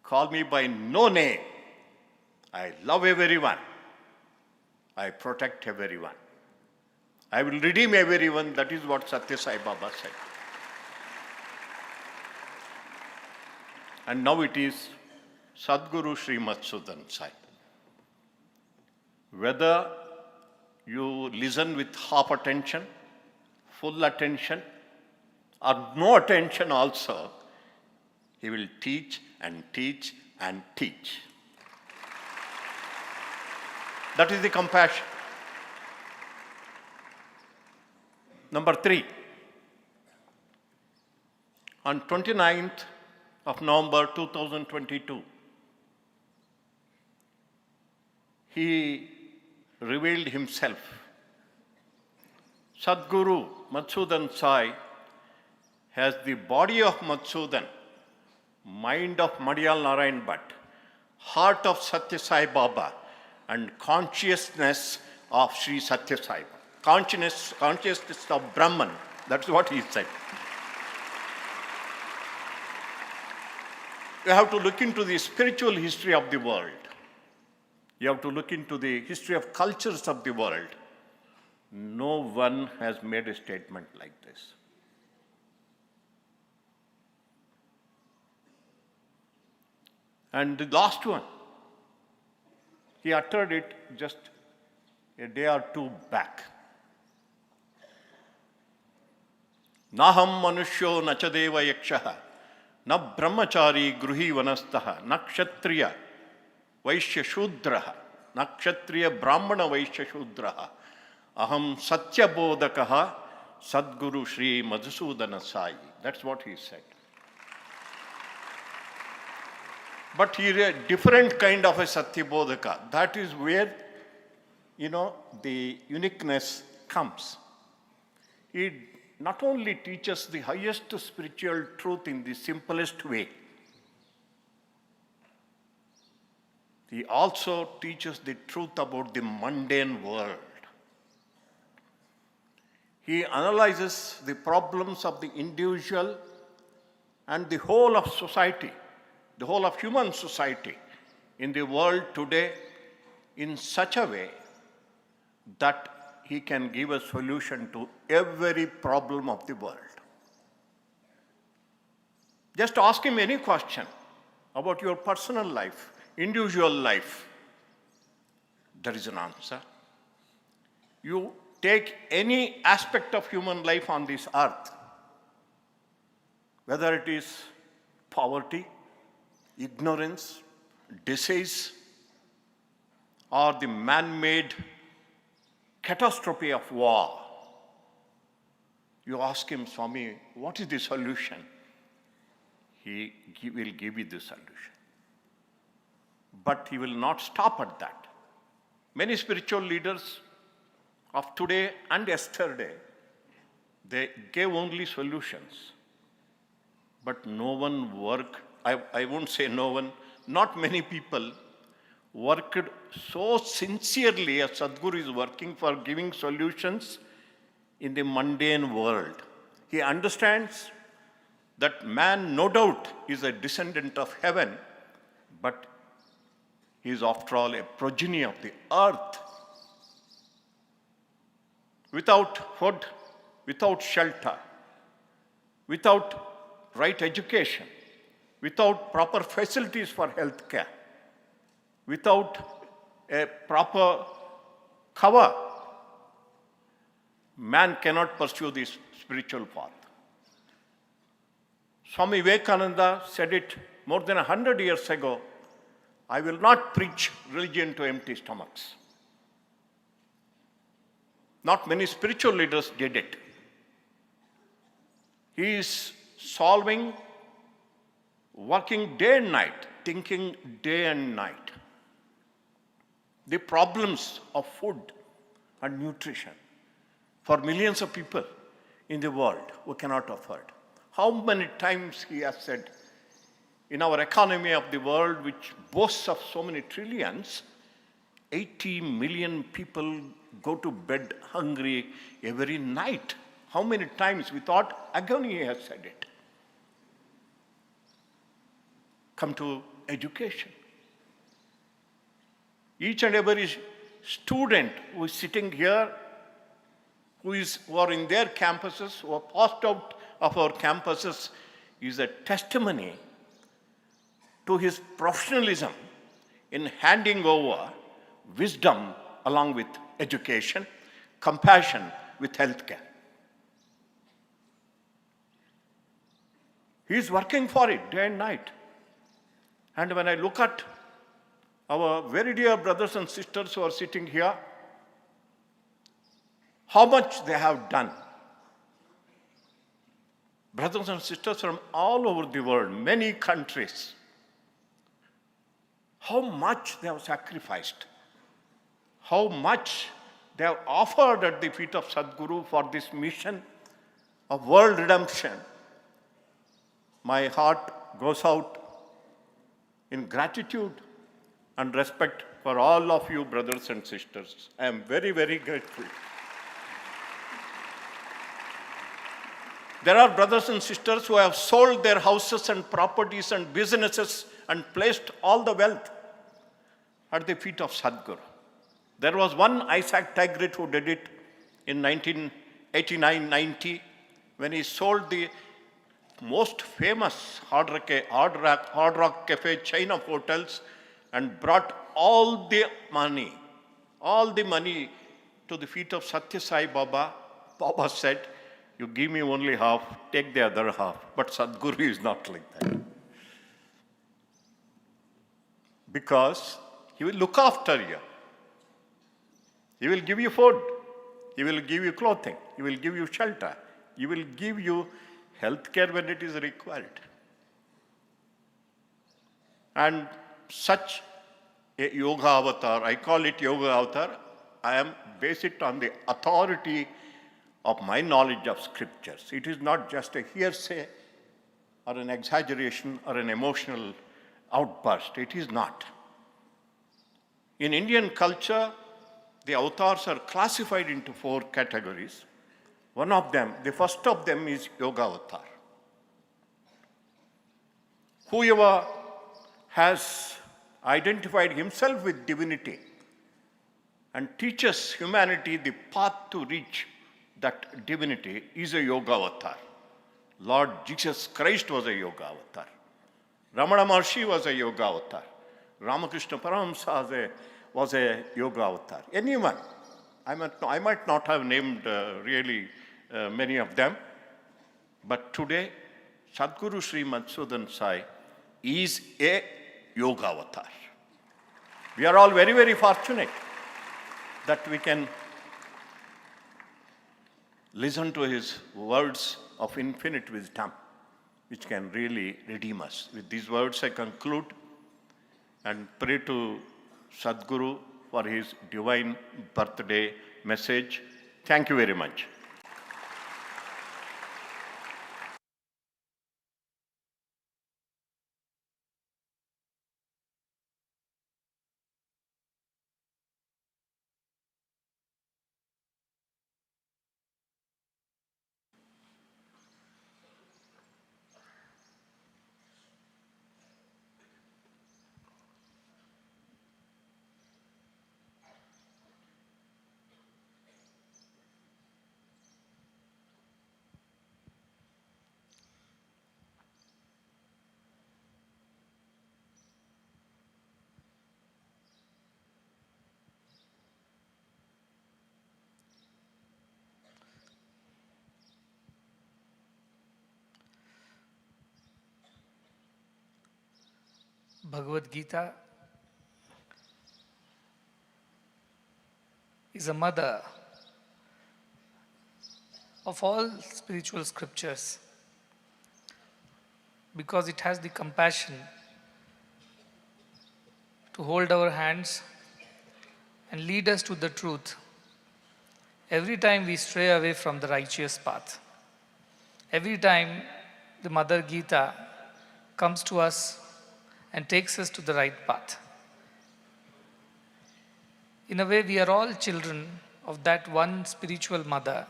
Call me by no name. I love everyone. I protect everyone. I will redeem everyone. That is what Satya Sai Baba said. And now it is Sadguru Sri Madhusudan Sai. Whether you listen with half attention, full attention, or no attention also, he will teach and teach and teach. That is the compassion. Number 3, on 29th of November 2022, he revealed himself. Sadguru Madhusudan Sai has the body of Madhusudan, mind of Madiyal Narayan Bhatt, heart of Satya Sai Baba, and consciousness of Sri Satya Sai Baba. Consciousness of Brahman. That's what he said. You have to look into the spiritual history of the world. You have to look into the history of cultures of the world. No one has made a statement like this. And the last one, he uttered it just a day or two back. Naham manushyo nachadeva yakshaha, na brahmachari gruhi vanastaha, na kshatriya vaishya shudraha, na kshatriya brahmana vaishya shudraha, aham satya bodhakaha Sadguru Sri Madhusudan Sai. That's what he said. But he is a different kind of a Satya Bodhaka. That is where, the uniqueness comes. He not only teaches the highest spiritual truth in the simplest way, he also teaches the truth about the mundane world. He analyzes the problems of the individual and the whole of society, the whole of human society in the world today in such a way that he can give a solution to every problem of the world. Just ask him any question about your personal life, individual life. There is an answer. You take any aspect of human life on this earth, whether it is poverty, ignorance, disease, or the man-made catastrophe of war. You ask him, Swami, what is the solution? He will give you the solution. But he will not stop at that. Many spiritual leaders of today and yesterday, they gave only solutions. But no one worked, I won't say no one, not many people worked so sincerely as Sadhguru is working for giving solutions in the mundane world. He understands that man, no doubt, is a descendant of heaven, but he is, after all, a progeny of the earth. Without food, without shelter, without right education, without proper facilities for health care, without a proper cover, man cannot pursue this spiritual path. Swami Vivekananda said it more than 100 years ago, I will not preach religion to empty stomachs. Not many spiritual leaders did it. He is solving, working day and night, thinking day and night, the problems of food and nutrition for millions of people in the world who cannot afford. How many times he has said, in our economy of the world, which boasts of so many trillions, 80 million people go to bed hungry every night. How many times without agony he has said it? Come to education. Each and every student who is sitting here, who are in their campuses, who are passed out of our campuses, is a testimony to his professionalism in handing over wisdom along with education, compassion with healthcare. He is working for it day and night. And when I look at our very dear brothers and sisters who are sitting here, how much they have done. Brothers and sisters from all over the world, many countries, how much they have sacrificed, how much they have offered at the feet of Sadhguru for this mission of world redemption. My heart goes out in gratitude and respect for all of you, brothers and sisters. I am very, very grateful. There are brothers and sisters who have sold their houses and properties and businesses and placed all the wealth at the feet of Sadhguru. There was one Isaac Taggart who did it in 1989-90 when he sold the most famous Hard Rock Cafe chain of hotels and brought all the money to the feet of Sathya Sai Baba. Baba said, you give me only half, take the other half. But Sadhguru is not like that. Because he will look after you. He will give you food. He will give you clothing. He will give you shelter. He will give you health care when it is required. And such a yoga avatar, I call it yoga avatar, I am based it on the authority of my knowledge of scriptures. It is not just a hearsay or an exaggeration or an emotional outburst. It is not. In Indian culture, the avatars are classified into 4 categories. One of them, the first of them is yoga avatar. Whoever has identified himself with divinity and teaches humanity the path to reach that divinity is a yoga avatar. Lord Jesus Christ was a yoga avatar. Ramana Maharshi was a yoga avatar. Ramakrishna Paramahamsa was a yoga avatar. Anyone. I might not have named really many of them, but today Sadguru Sri Madhusudan Sai is a yoga avatar. We are all very, very fortunate that we can listen to his words of infinite wisdom, which can really redeem us. With these words, I conclude and pray to Sadguru for his divine birthday message. Thank you very much. Bhagavad Gita is a mother of all spiritual scriptures because it has the compassion to hold our hands and lead us to the truth every time we stray away from the righteous path. Every time the Mother Gita comes to us and takes us to the right path. In a way, we are all children of that one spiritual mother,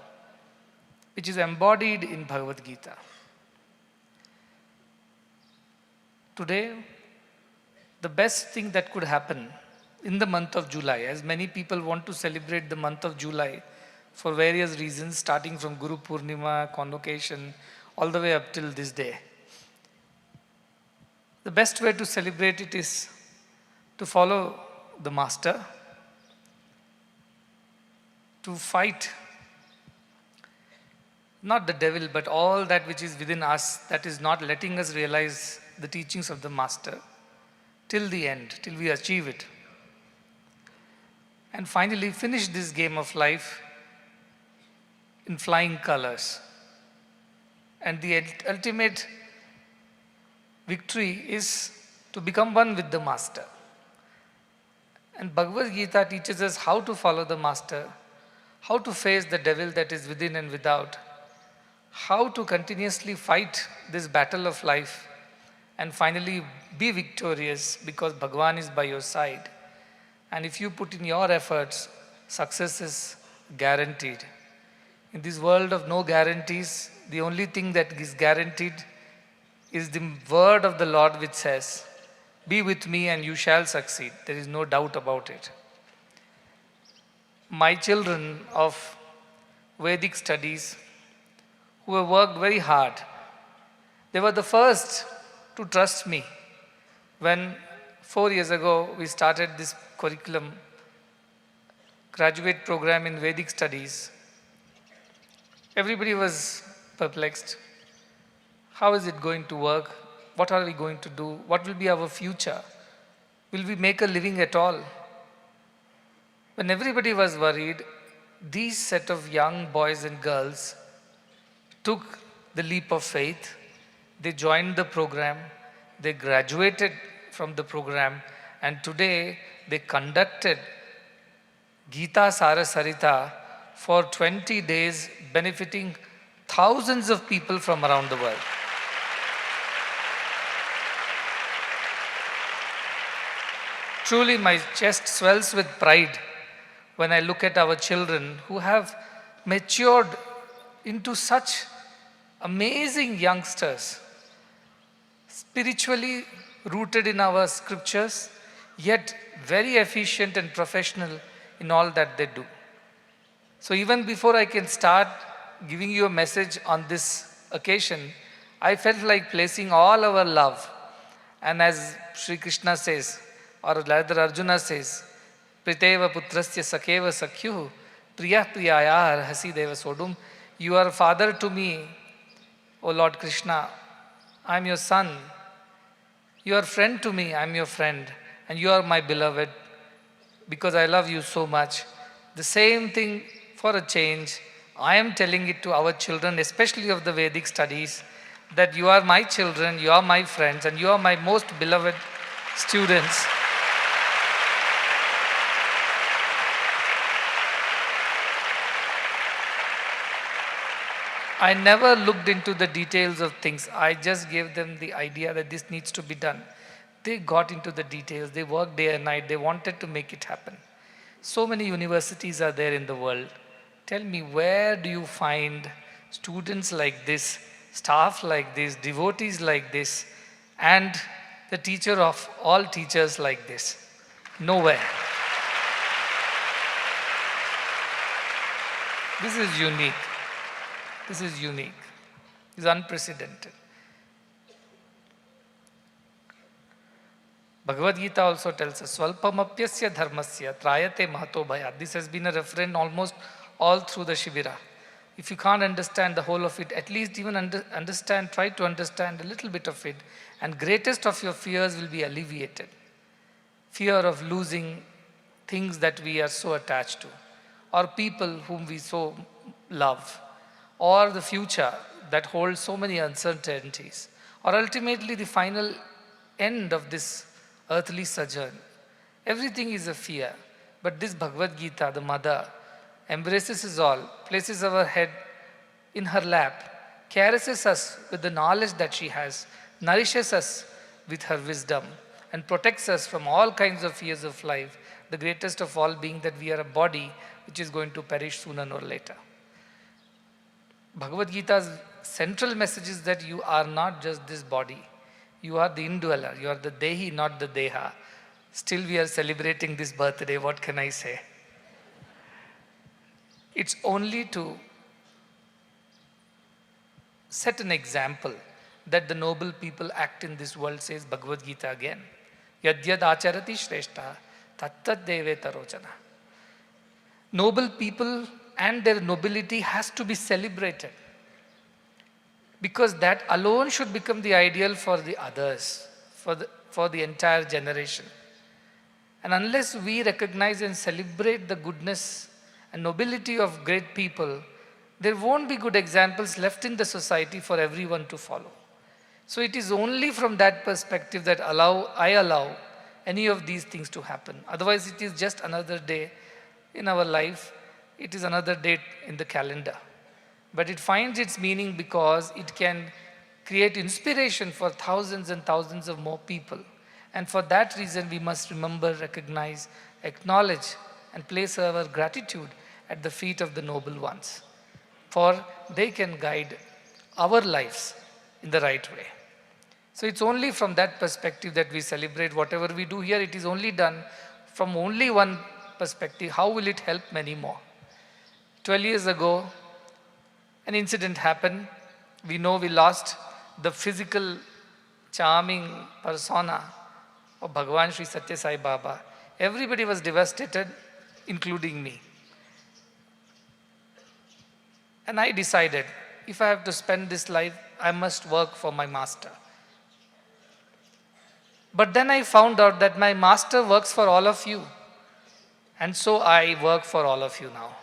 which is embodied in Bhagavad Gita. Today, the best thing that could happen in the month of July, as many people want to celebrate the month of July for various reasons, starting from Guru Purnima, convocation, all the way up till this day. The best way to celebrate it is to follow the Master, to fight not the devil, but all that which is within us that is not letting us realize the teachings of the Master till the end, till we achieve it. And finally finish this game of life in flying colors. And the ultimate victory is to become one with the Master. And Bhagavad Gita teaches us how to follow the Master, how to face the devil that is within and without, how to continuously fight this battle of life and finally be victorious because Bhagavan is by your side. And if you put in your efforts, success is guaranteed. In this world of no guarantees, the only thing that is guaranteed is the word of the Lord which says, "Be with me and you shall succeed." There is no doubt about it. My children of Vedic studies who have worked very hard, they were the first to trust me when 4 years ago we started this curriculum, graduate program in Vedic studies. Everybody was perplexed. How is it going to work? What are we going to do? What will be our future? Will we make a living at all? When everybody was worried, these set of young boys and girls took the leap of faith. They joined the program. They graduated from the program. And today they conducted Gita, Sara, Sarita for 20 days, benefiting thousands of people from around the world. Truly, my chest swells with pride when I look at our children who have matured into such amazing youngsters, spiritually rooted in our scriptures, yet very efficient and professional in all that they do. So even before I can start giving you a message on this occasion, I felt like placing all our love. And as Sri Krishna says, or rather Arjuna says, Priteva putrasya sakeva sakyuhu priya priyaya arhasi deva sodum. You are father to me, O Lord Krishna, I'm your son. You are friend to me, I'm your friend. And you are my beloved because I love you so much. The same thing for a change, I am telling it to our children, especially of the Vedic studies, that you are my children, you are my friends, and you are my most beloved students. I never looked into the details of things. I just gave them the idea that this needs to be done. They got into the details. They worked day and night. They wanted to make it happen. So many universities are there in the world. Tell me, where do you find students like this, staff like this, devotees like this, and the teacher of all teachers like this? Nowhere. This is unique. This is unique. It's unprecedented. Bhagavad Gita also tells us, Swalpamapyasya dharmasya trayate mahato bhayat. This has been a refrain almost all through the Shivira. If you can't understand the whole of it, at least even understand, try to understand a little bit of it, and greatest of your fears will be alleviated. Fear of losing things that we are so attached to, or people whom we so love, or the future that holds so many uncertainties, or ultimately the final end of this earthly sojourn. Everything is a fear. But this Bhagavad Gita, the mother, embraces us all, places our head in her lap, caresses us with the knowledge that she has, nourishes us with her wisdom, and protects us from all kinds of fears of life, the greatest of all being that we are a body which is going to perish sooner or later. Bhagavad Gita's central message is that you are not just this body. You are the indweller. You are the Dehi, not the Deha. Still we are celebrating this birthday. What can I say? It's only to set an example that the noble people act in this world, says Bhagavad Gita again. Yadyad acharati shrestha tattat deve tarojana. Noble people and their nobility has to be celebrated, because that alone should become the ideal for the others, for the entire generation. And unless we recognize and celebrate the goodness and nobility of great people, there won't be good examples left in the society for everyone to follow. So it is only from that perspective that I allow any of these things to happen. Otherwise it is just another day in our life. It is another date in the calendar. But it finds its meaning because it can create inspiration for thousands and thousands of more people. And for that reason, we must remember, recognize, acknowledge, and place our gratitude at the feet of the noble ones. For they can guide our lives in the right way. So it's only from that perspective that we celebrate whatever we do here. It is only done from only one perspective. How will it help many more? 12 years ago, an incident happened. We know we lost the physical, charming persona of Bhagavan Sri Sathya Sai Baba. Everybody was devastated, including me. And I decided, if I have to spend this life, I must work for my master. But then I found out that my master works for all of you. And so I work for all of you now.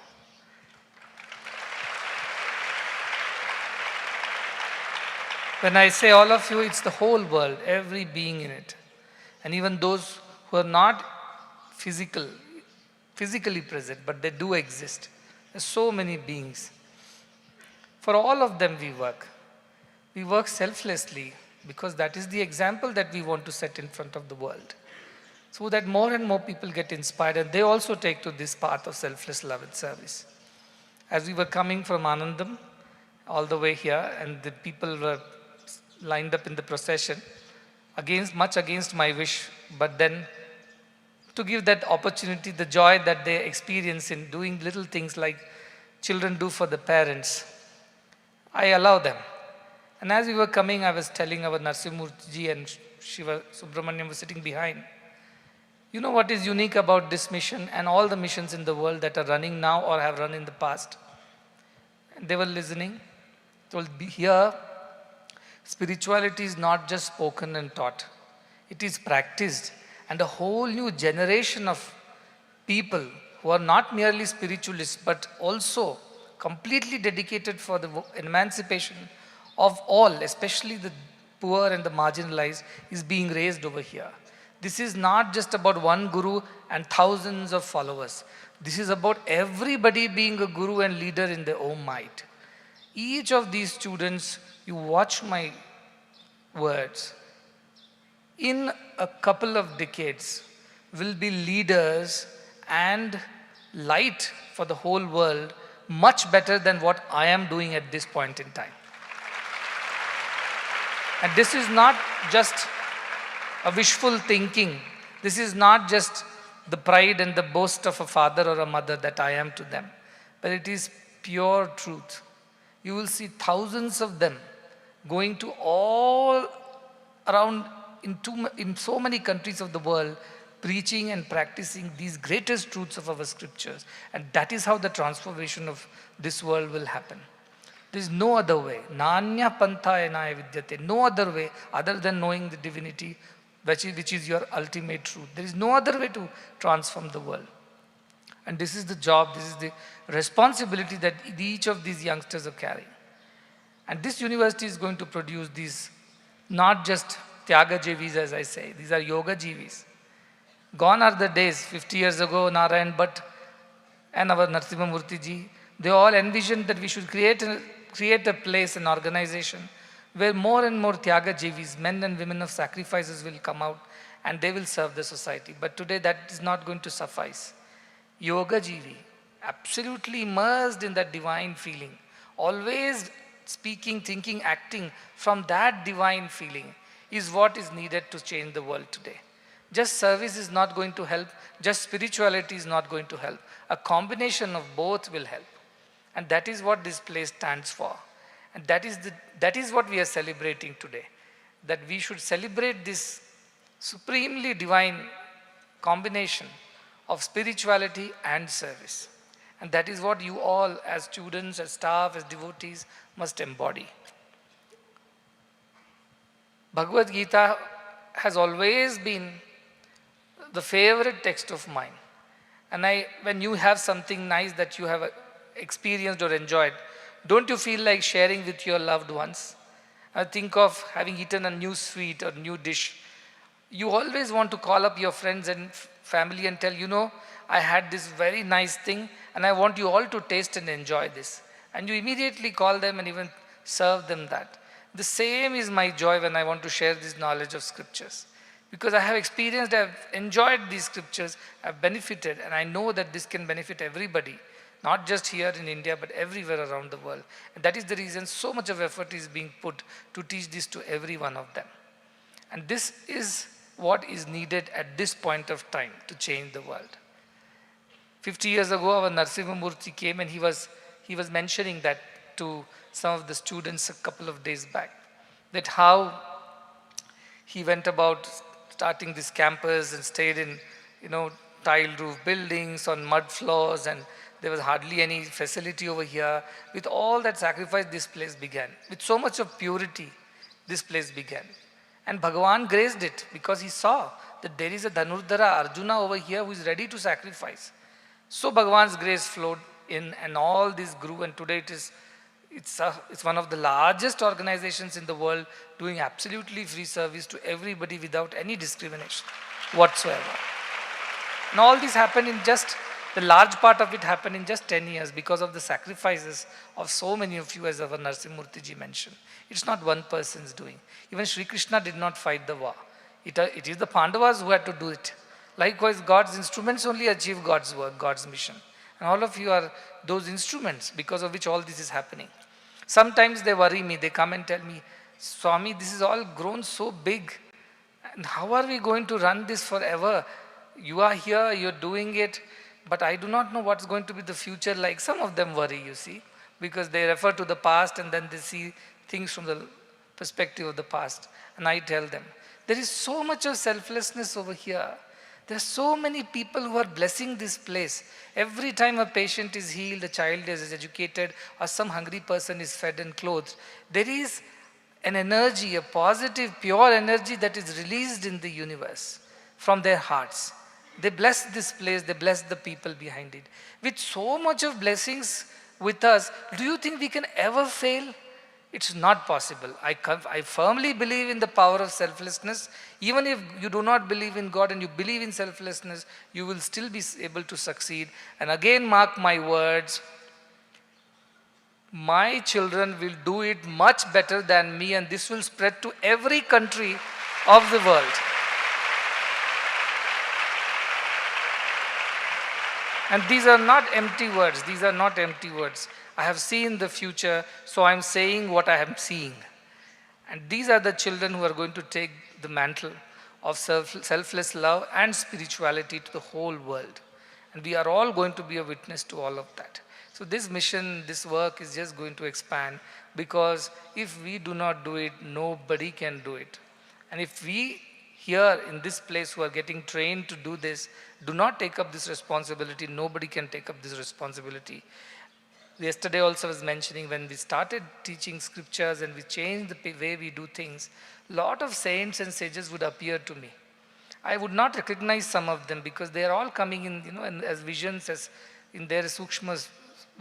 When I say all of you, it's the whole world, every being in it. And even those who are not physically present, but they do exist. There's so many beings. For all of them we work. We work selflessly because that is the example that we want to set in front of the world. So that more and more people get inspired and they also take to this path of selfless love and service. As we were coming from Anandam all the way here, and the people were lined up in the procession, much against my wish, but then to give that opportunity, the joy that they experience in doing little things like children do for the parents, I allow them. And as we were coming, I was telling our Narsimurtiji and Shiva Subramaniam was sitting behind. You know what is unique about this mission and all the missions in the world that are running now or have run in the past? And they were listening. Told, here, spirituality is not just spoken and taught. It is practiced. And a whole new generation of people who are not merely spiritualists but also completely dedicated for the emancipation of all, especially the poor and the marginalized, is being raised over here. This is not just about one guru and thousands of followers. This is about everybody being a guru and leader in their own might. Each of these students, you watch my words, in a couple of decades will be leaders and light for the whole world much better than what I am doing at this point in time. And this is not just a wishful thinking. This is not just the pride and the boast of a father or a mother that I am to them, but it is pure truth. You will see thousands of them going to all around in so many countries of the world, preaching and practicing these greatest truths of our scriptures. And that is how the transformation of this world will happen. There is no other way. Nanya pantha enaya vidyate. No other way other than knowing the divinity, which is your ultimate truth. There is no other way to transform the world. And this is the job, this is the responsibility that each of these youngsters are carrying. And this university is going to produce these, not just Tyaga Jivis, as I say, these are Yoga Jivis. Gone are the days, 50 years ago, Narayan Bhatt and our Narasimha ji, they all envisioned that we should create a place, an organization, where more and more Tyaga Jivis, men and women of sacrifices, will come out and they will serve the society. But today that is not going to suffice. Yoga Jivi, absolutely immersed in that divine feeling, always speaking, thinking, acting from that divine feeling is what is needed to change the world today. Just service is not going to help, just spirituality is not going to help. A combination of both will help. And that is what this place stands for. And that is what we are celebrating today. That we should celebrate this supremely divine combination of spirituality and service. And that is what you all as students, as staff, as devotees must embody. Bhagavad Gita has always been the favorite text of mine. And when you have something nice that you have experienced or enjoyed, don't you feel like sharing with your loved ones? Think of having eaten a new sweet or new dish. You always want to call up your friends and family and tell, I had this very nice thing and I want you all to taste and enjoy this. And you immediately call them and even serve them that. The same is my joy when I want to share this knowledge of scriptures. Because I have experienced, I have enjoyed these scriptures, I have benefited, and I know that this can benefit everybody, not just here in India, but everywhere around the world. And that is the reason so much of effort is being put to teach this to every one of them. And this is what is needed at this point of time to change the world. 50 years ago, our Narasimha came and he was mentioning that to some of the students a couple of days back, that how he went about starting this campus and stayed in, tiled roof buildings on mud floors, and there was hardly any facility over here. With all that sacrifice, this place began. With so much of purity, this place began. And Bhagavan graced it because he saw that there is a Dhanurdhara Arjuna over here who is ready to sacrifice. So Bhagavan's grace flowed in and all this grew, and today it's one of the largest organizations in the world doing absolutely free service to everybody without any discrimination whatsoever. And all this happened the large part of it happened in just 10 years because of the sacrifices of so many of you, as our Narasimha ji mentioned. It's not one person's doing. Even Sri Krishna did not fight the war. It is the Pandavas who had to do it. Likewise, God's instruments only achieve God's work, God's mission. And all of you are those instruments because of which all this is happening. Sometimes they worry me. They come and tell me, Swami, this is all grown so big. And how are we going to run this forever? You are here, you're doing it. But I do not know what's going to be the future like. Some of them worry, you see, because they refer to the past and then they see things from the perspective of the past. And I tell them, there is so much of selflessness over here. There are so many people who are blessing this place. Every time a patient is healed, a child is educated, or some hungry person is fed and clothed, there is an energy, a positive, pure energy that is released in the universe from their hearts. They bless this place, they bless the people behind it. With so much of blessings with us, do you think we can ever fail? It's not possible. I firmly believe in the power of selflessness. Even if you do not believe in God and you believe in selflessness, you will still be able to succeed. And again, mark my words, my children will do it much better than me, and this will spread to every country of the world. And these are not empty words. These are not empty words. I have seen the future, so I am saying what I am seeing. And these are the children who are going to take the mantle of selfless love and spirituality to the whole world. And we are all going to be a witness to all of that. So this mission, this work is just going to expand, because if we do not do it, nobody can do it. And if we here in this place who are getting trained to do this, do not take up this responsibility, nobody can take up this responsibility. Yesterday also I was mentioning, when we started teaching scriptures and we changed the way we do things, lot of saints and sages would appear to me. I would not recognize some of them because they are all coming in, as visions, as in their sukshma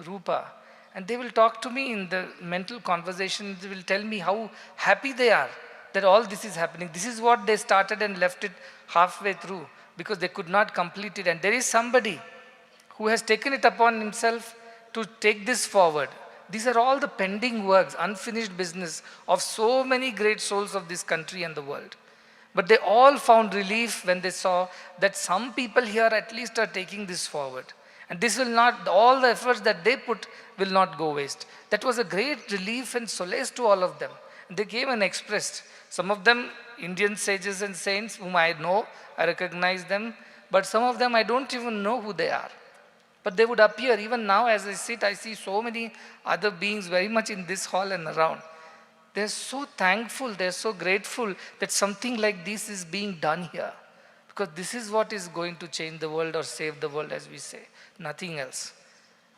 rupa. And they will talk to me in the mental conversation. They will tell me how happy they are that all this is happening. This is what they started and left it halfway through because they could not complete it. And there is somebody who has taken it upon himself to take this forward. These are all the pending works, unfinished business of so many great souls of this country and the world. But they all found relief when they saw that some people here at least are taking this forward. And this will not, all the efforts that they put will not go waste. That was a great relief and solace to all of them. They came and expressed. Some of them, Indian sages and saints whom I know, I recognize them. But some of them, I don't even know who they are. But they would appear. Even now as I sit, I see so many other beings very much in this hall and around. They're so thankful, they're so grateful that something like this is being done here. Because this is what is going to change the world or save the world, as we say. Nothing else.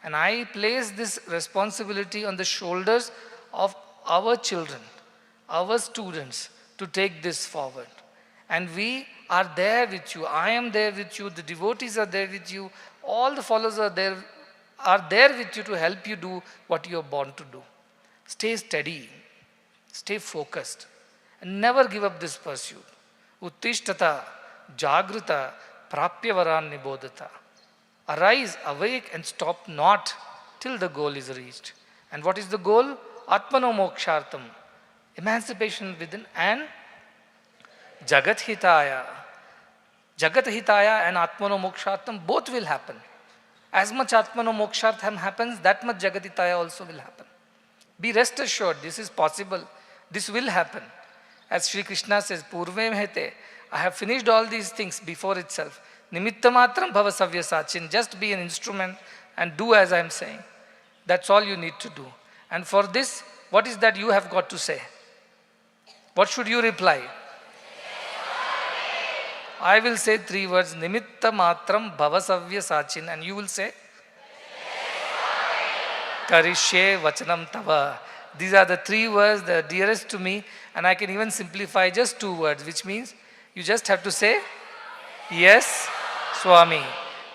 And I place this responsibility on the shoulders of our children, our students, to take this forward. And we are there with you. I am there with you. The devotees are there with you. All the followers are there with you to help you do what you are born to do. Stay steady. Stay focused. And never give up this pursuit. Uttishtata, Jagrita, Prapyavaran Nibodhata. Arise, awake, and stop not till the goal is reached. And what is the goal? Atmano mokshartam. Emancipation within and Jagat Hitaya. Jagat Hitaya and Atmano mokshartam both will happen. As much Atmano mokshartam happens, that much Jagat Hitaya also will happen. Be rest assured, this is possible. This will happen. As Sri Krishna says, Purve mehte, I have finished all these things before itself. Nimitta matram bhava savya sachin. Just be an instrument and do as I am saying. That's all you need to do. And for this, what is that you have got to say? What should you reply? I will say 3 words. Nimitta matram bhava savya sachin. And you will say? Karishye vachanam tava. These are the 3 words, the dearest to me. And I can even simplify just 2 words, which means you just have to say, yes, Swami.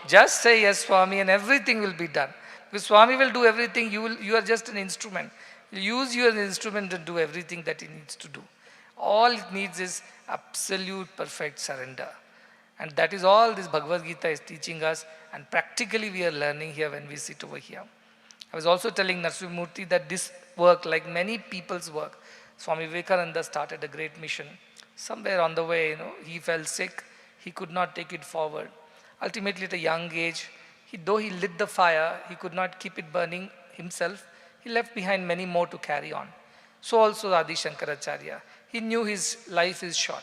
Just say yes, Swami, and everything will be done. Because Swami will do everything, you are just an instrument. You use your instrument to do everything that he needs to do. All it needs is absolute perfect surrender. And that is all this Bhagavad Gita is teaching us, and practically we are learning here when we sit over here. I was also telling Narasimhamurthy that this work, like many people's work, Swami Vivekananda started a great mission. Somewhere on the way, he fell sick. He could not take it forward. Ultimately, at a young age, though he lit the fire, he could not keep it burning himself. He left behind many more to carry on. So also Adi Shankaracharya. He knew his life is short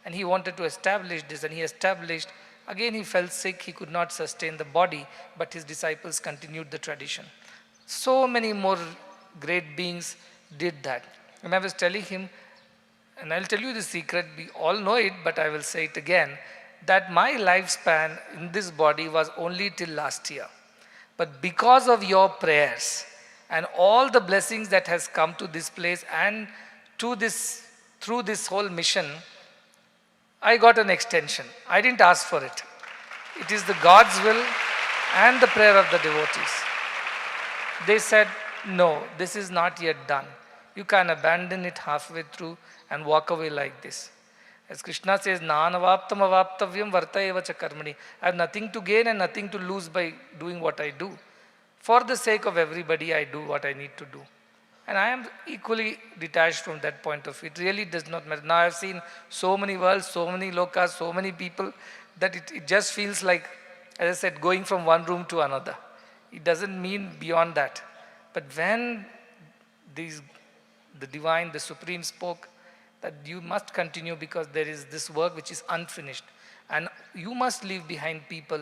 and he wanted to establish this, and he established. Again, he fell sick. He could not sustain the body, but his disciples continued the tradition. So many more great beings did that. And I was telling him, and I'll tell you the secret, we all know it, but I will say it again, that my lifespan in this body was only till last year. But because of your prayers and all the blessings that has come to this place and through this whole mission, I got an extension. I didn't ask for it. It is the God's will and the prayer of the devotees. They said, no, this is not yet done. You can abandon it halfway through and walk away like this. As Krishna says, Nanavaptam avaptavyam varta eva cha karmani. I have nothing to gain and nothing to lose by doing what I do. For the sake of everybody, I do what I need to do. And I am equally detached from that point of view. It really does not matter. Now I have seen so many worlds, so many lokas, so many people, that it just feels like, as I said, going from one room to another. It doesn't mean beyond that. But when the divine, the supreme spoke, that you must continue because there is this work which is unfinished. And you must leave behind people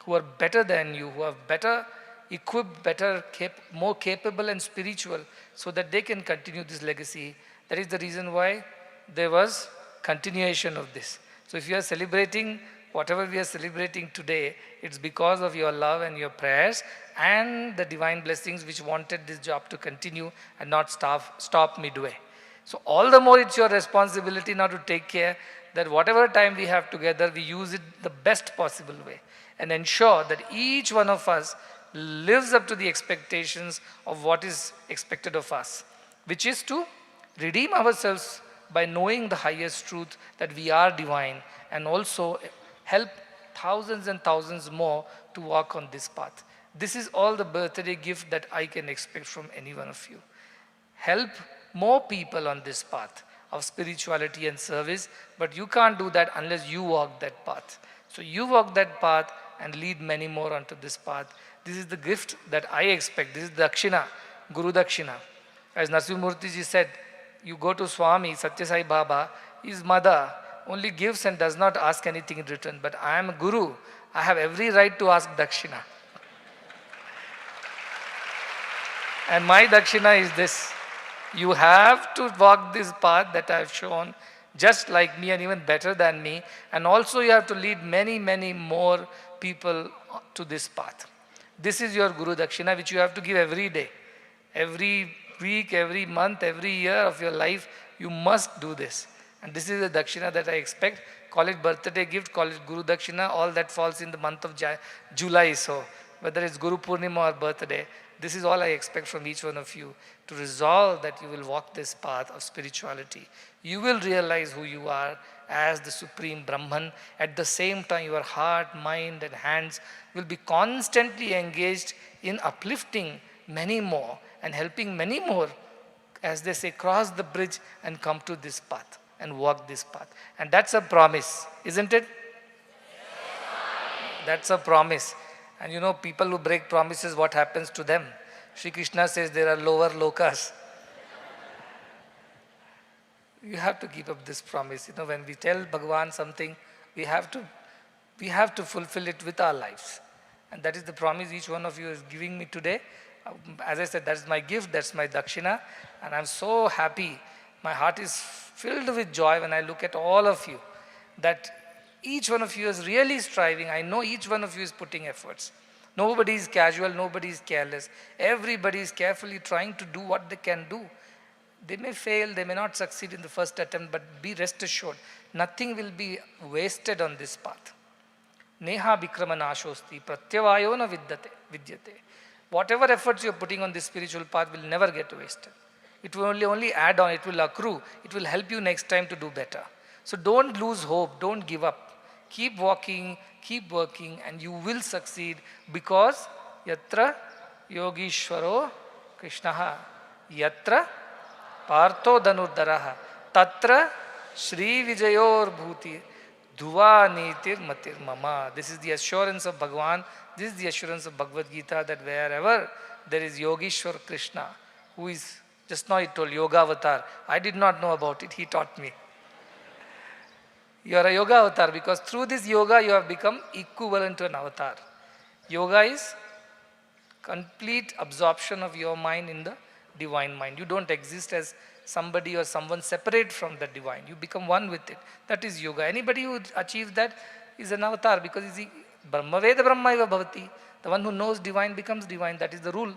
who are better than you, who are better equipped, more capable and spiritual, so that they can continue this legacy. That is the reason why there was continuation of this. So if you are celebrating whatever we are celebrating today, it's because of your love and your prayers and the divine blessings which wanted this job to continue and not stop midway. So all the more it's your responsibility now to take care that whatever time we have together, we use it the best possible way and ensure that each one of us lives up to the expectations of what is expected of us, which is to redeem ourselves by knowing the highest truth that we are divine, and also help thousands and thousands more to walk on this path. This is all the birthday gift that I can expect from any one of you. Help more people on this path of spirituality and service, but you can't do that unless you walk that path. So you walk that path and lead many more onto this path. This is the gift that I expect. This is Dakshina, Guru Dakshina. As Narasimhamurthy ji said, you go to Swami, Sathya Sai Baba, his mother only gives and does not ask anything in return. But I am a Guru. I have every right to ask Dakshina. And my Dakshina is this. You have to walk this path that I have shown, just like me and even better than me. And also you have to lead many, many more people to this path. This is your Guru Dakshina, which you have to give every day. Every week, every month, every year of your life, you must do this. And this is the Dakshina that I expect. Call it birthday gift, call it Guru Dakshina, all that falls in the month of July. So whether it's Guru Purnima or birthday, this is all I expect from each one of you, to resolve that you will walk this path of spirituality. You will realize who you are as the Supreme Brahman. At the same time, your heart, mind and hands will be constantly engaged in uplifting many more and helping many more, as they say, cross the bridge and come to this path and walk this path. And that's a promise, isn't it? That's a promise. And you know, people who break promises, what happens to them? Sri Krishna says there are lower lokas. You have to keep up this promise. You know, when we tell Bhagavan something, we have to fulfill it with our lives. And that is the promise each one of you is giving me today. As I said, that's my gift, that's my Dakshina. And I'm so happy. My heart is filled with joy when I look at all of you, that each one of you is really striving. I know each one of you is putting efforts. Nobody is casual, nobody is careless. Everybody is carefully trying to do what they can do. They may fail, they may not succeed in the first attempt, but be rest assured, nothing will be wasted on this path. Neha Vikrama Nashosti Pratyavayo na vidyate. Whatever efforts you are putting on this spiritual path will never get wasted. It will only add on, it will accrue, it will help you next time to do better. So don't lose hope, don't give up. Keep walking, keep working, and you will succeed, because yatra yogishwaro krishnaha yatra partho dhanurdaraha tatra shri vijayor bhuti dhuva nitir matir mama. This is the assurance of Bhagavan. This is the assurance of Bhagavad Gita, that wherever there is Yogeshwar Krishna, who is, just now he told, Yoga Avatar. I did not know about it, he taught me. You are a yoga avatar because through this yoga you have become equivalent to an avatar. Yoga is complete absorption of your mind in the divine mind. You don't exist as somebody or someone separate from the divine. You become one with it. That is yoga. Anybody who achieves that is an avatar, because Brahma Veda Brahma eva bhavati. The one who knows divine becomes divine. That is the rule.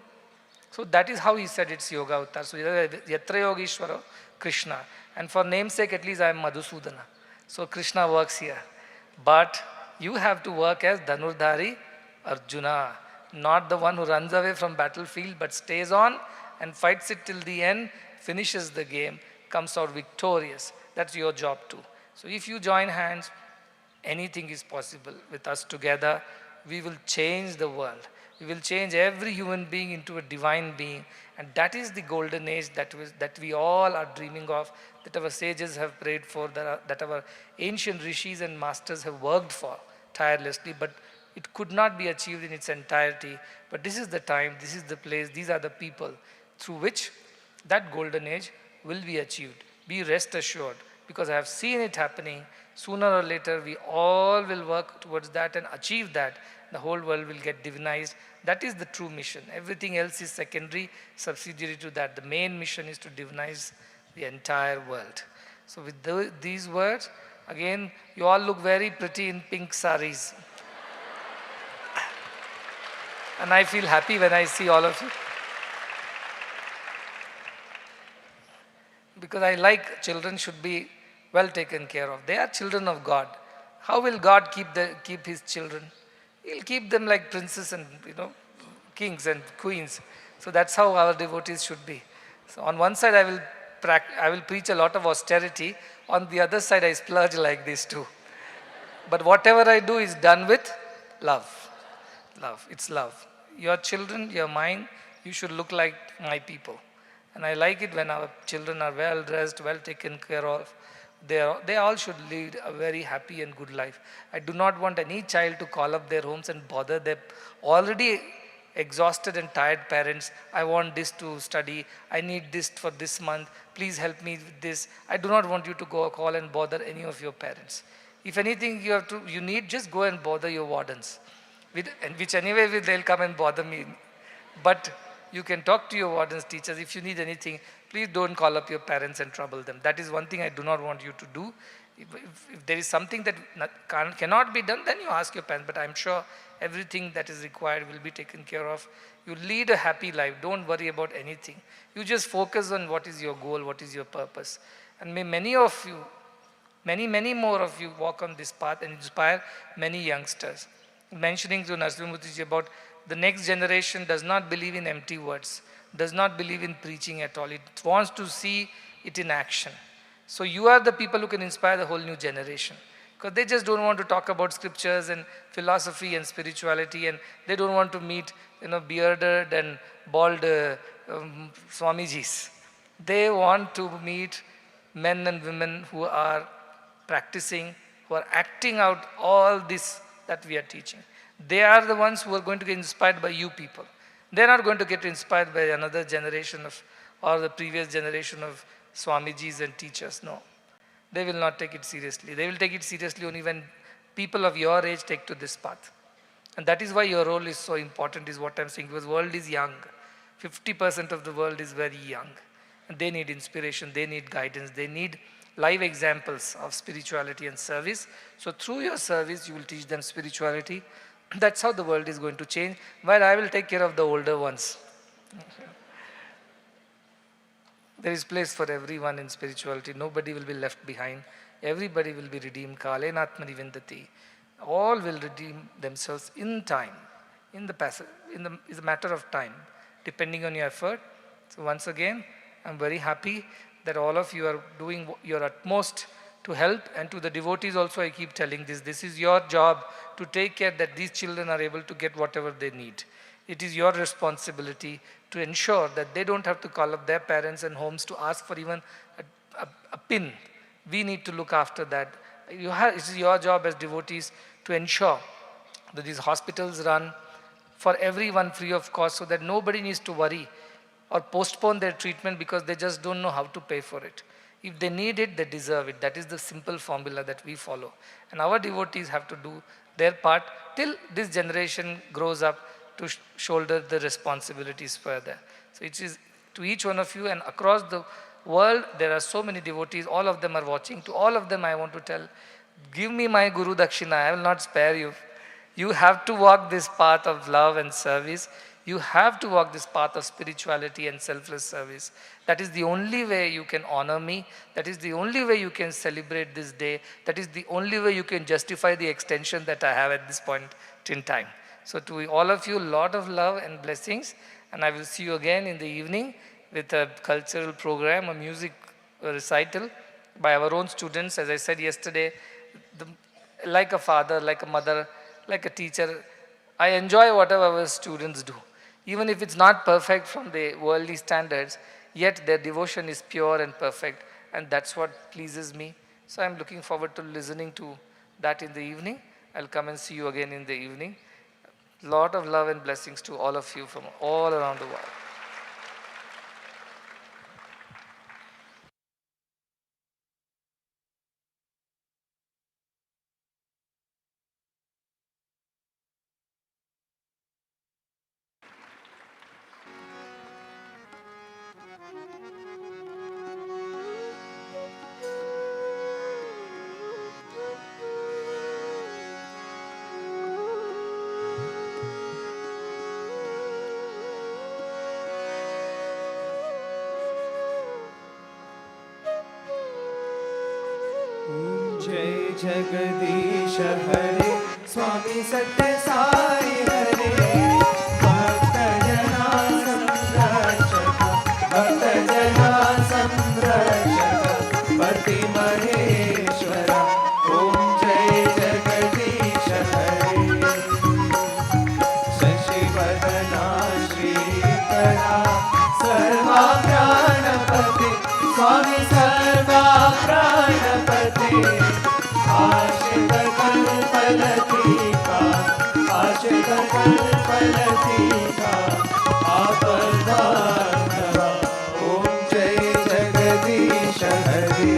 So that is how he said it's Yoga Avatar. So Yatra Yogeshwara, Krishna. And for namesake, at least I am Madhusudana. So Krishna works here. But you have to work as Dhanurdhari Arjuna, not the one who runs away from battlefield but stays on and fights it till the end, finishes the game, comes out victorious. That's your job too. So if you join hands, anything is possible. With us together, we will change the world. We will change every human being into a divine being. And that is the golden age that we all are dreaming of, that our sages have prayed for, that our ancient rishis and masters have worked for tirelessly. But it could not be achieved in its entirety. But this is the time, this is the place, these are the people through which that golden age will be achieved. Be rest assured, because I have seen it happening. Sooner or later, we all will work towards that and achieve that. The whole world will get divinized. That is the true mission. Everything else is secondary, subsidiary to that. The main mission is to divinize the entire world. So with these words, again, you all look very pretty in pink saris. And I feel happy when I see all of you. Because I like children should be well taken care of. They are children of God. How will God keep his children? He'll keep them like princes and kings and queens. So that's how our devotees should be. So on one side I will preach a lot of austerity. On the other side I splurge like this too. But whatever I do is done with love. Love. It's love. Your children, your mine, you should look like my people. And I like it when our children are well dressed, well taken care of. They all should lead a very happy and good life. I do not want any child to call up their homes and bother their already exhausted and tired parents. I want this to study. I need this for this month. Please help me with this. I do not want you to go call and bother any of your parents. If anything you need, just go and bother your wardens. Which anyway they'll come and bother me. But you can talk to your wardens, teachers. If you need anything, please don't call up your parents and trouble them. That is one thing I do not want you to do. If there is something that cannot be done, then you ask your parents. But I'm sure everything that is required will be taken care of. You lead a happy life. Don't worry about anything. You just focus on what is your goal, what is your purpose. And may many of you, many more of you walk on this path and inspire many youngsters. Mentioning to Narasimhamurthy about the next generation does not believe in empty words, does not believe in preaching at all. It wants to see it in action. So you are the people who can inspire the whole new generation. Because they just don't want to talk about scriptures and philosophy and spirituality, and they don't want to meet bearded and bald Swamijis. They want to meet men and women who are practicing, who are acting out all this that we are teaching. They are the ones who are going to get inspired by you people. They are not going to get inspired by another generation or the previous generation of Swamijis and teachers. No. They will not take it seriously. They will take it seriously only when people of your age take to this path. And that is why your role is so important, is what I'm saying, because the world is young. 50% of the world is very young. And they need inspiration, they need guidance, they need live examples of spirituality and service. So through your service, you will teach them spirituality. That's how the world is going to change, while I will take care of the older ones. There is place for everyone in spirituality. Nobody will be left behind. Everybody will be redeemed. Kalenatmani vindati. All will redeem themselves in time. It's a matter of time, depending on your effort. So once again, I'm very happy that all of you are doing your utmost to help, and to the devotees also I keep telling this. This is your job to take care that these children are able to get whatever they need. It is your responsibility to ensure that they don't have to call up their parents and homes to ask for even a pin. We need to look after that. It is your job as devotees to ensure that these hospitals run for everyone free of cost, so that nobody needs to worry or postpone their treatment because they just don't know how to pay for it. If they need it, they deserve it. That is the simple formula that we follow. And our devotees have to do their part till this generation grows up to shoulder the responsibilities further. So it is to each one of you, and across the world, there are so many devotees. All of them are watching. To all of them, I want to tell, give me my Guru Dakshina. I will not spare you. You have to walk this path of love and service. You have to walk this path of spirituality and selfless service. That is the only way you can honor me. That is the only way you can celebrate this day. That is the only way you can justify the extension that I have at this point in time. So to all of you, lot of love and blessings. And I will see you again in the evening with a cultural program, a music recital by our own students. As I said yesterday, like a father, like a mother, like a teacher, I enjoy whatever our students do. Even if it's not perfect from the worldly standards, yet their devotion is pure and perfect, and that's what pleases me. So I'm looking forward to listening to that in the evening. I'll come and see you again in the evening. Lot of love and blessings to all of you from all around the world. जय जगदीश हरे स्वामी सत्य साई हरे भक्त जना संरक्षक भक्त जना संरक्षक पति महेश्वर ओम जय जगदीश हरे शशिवदना श्रीकरा सर्वा प्राणपति स्वामी सर्वा प्राणपति आश्रित कल्पलतिका आश्रित कल्पलतिका आपद्बांधव ओम जय जगदीश हरे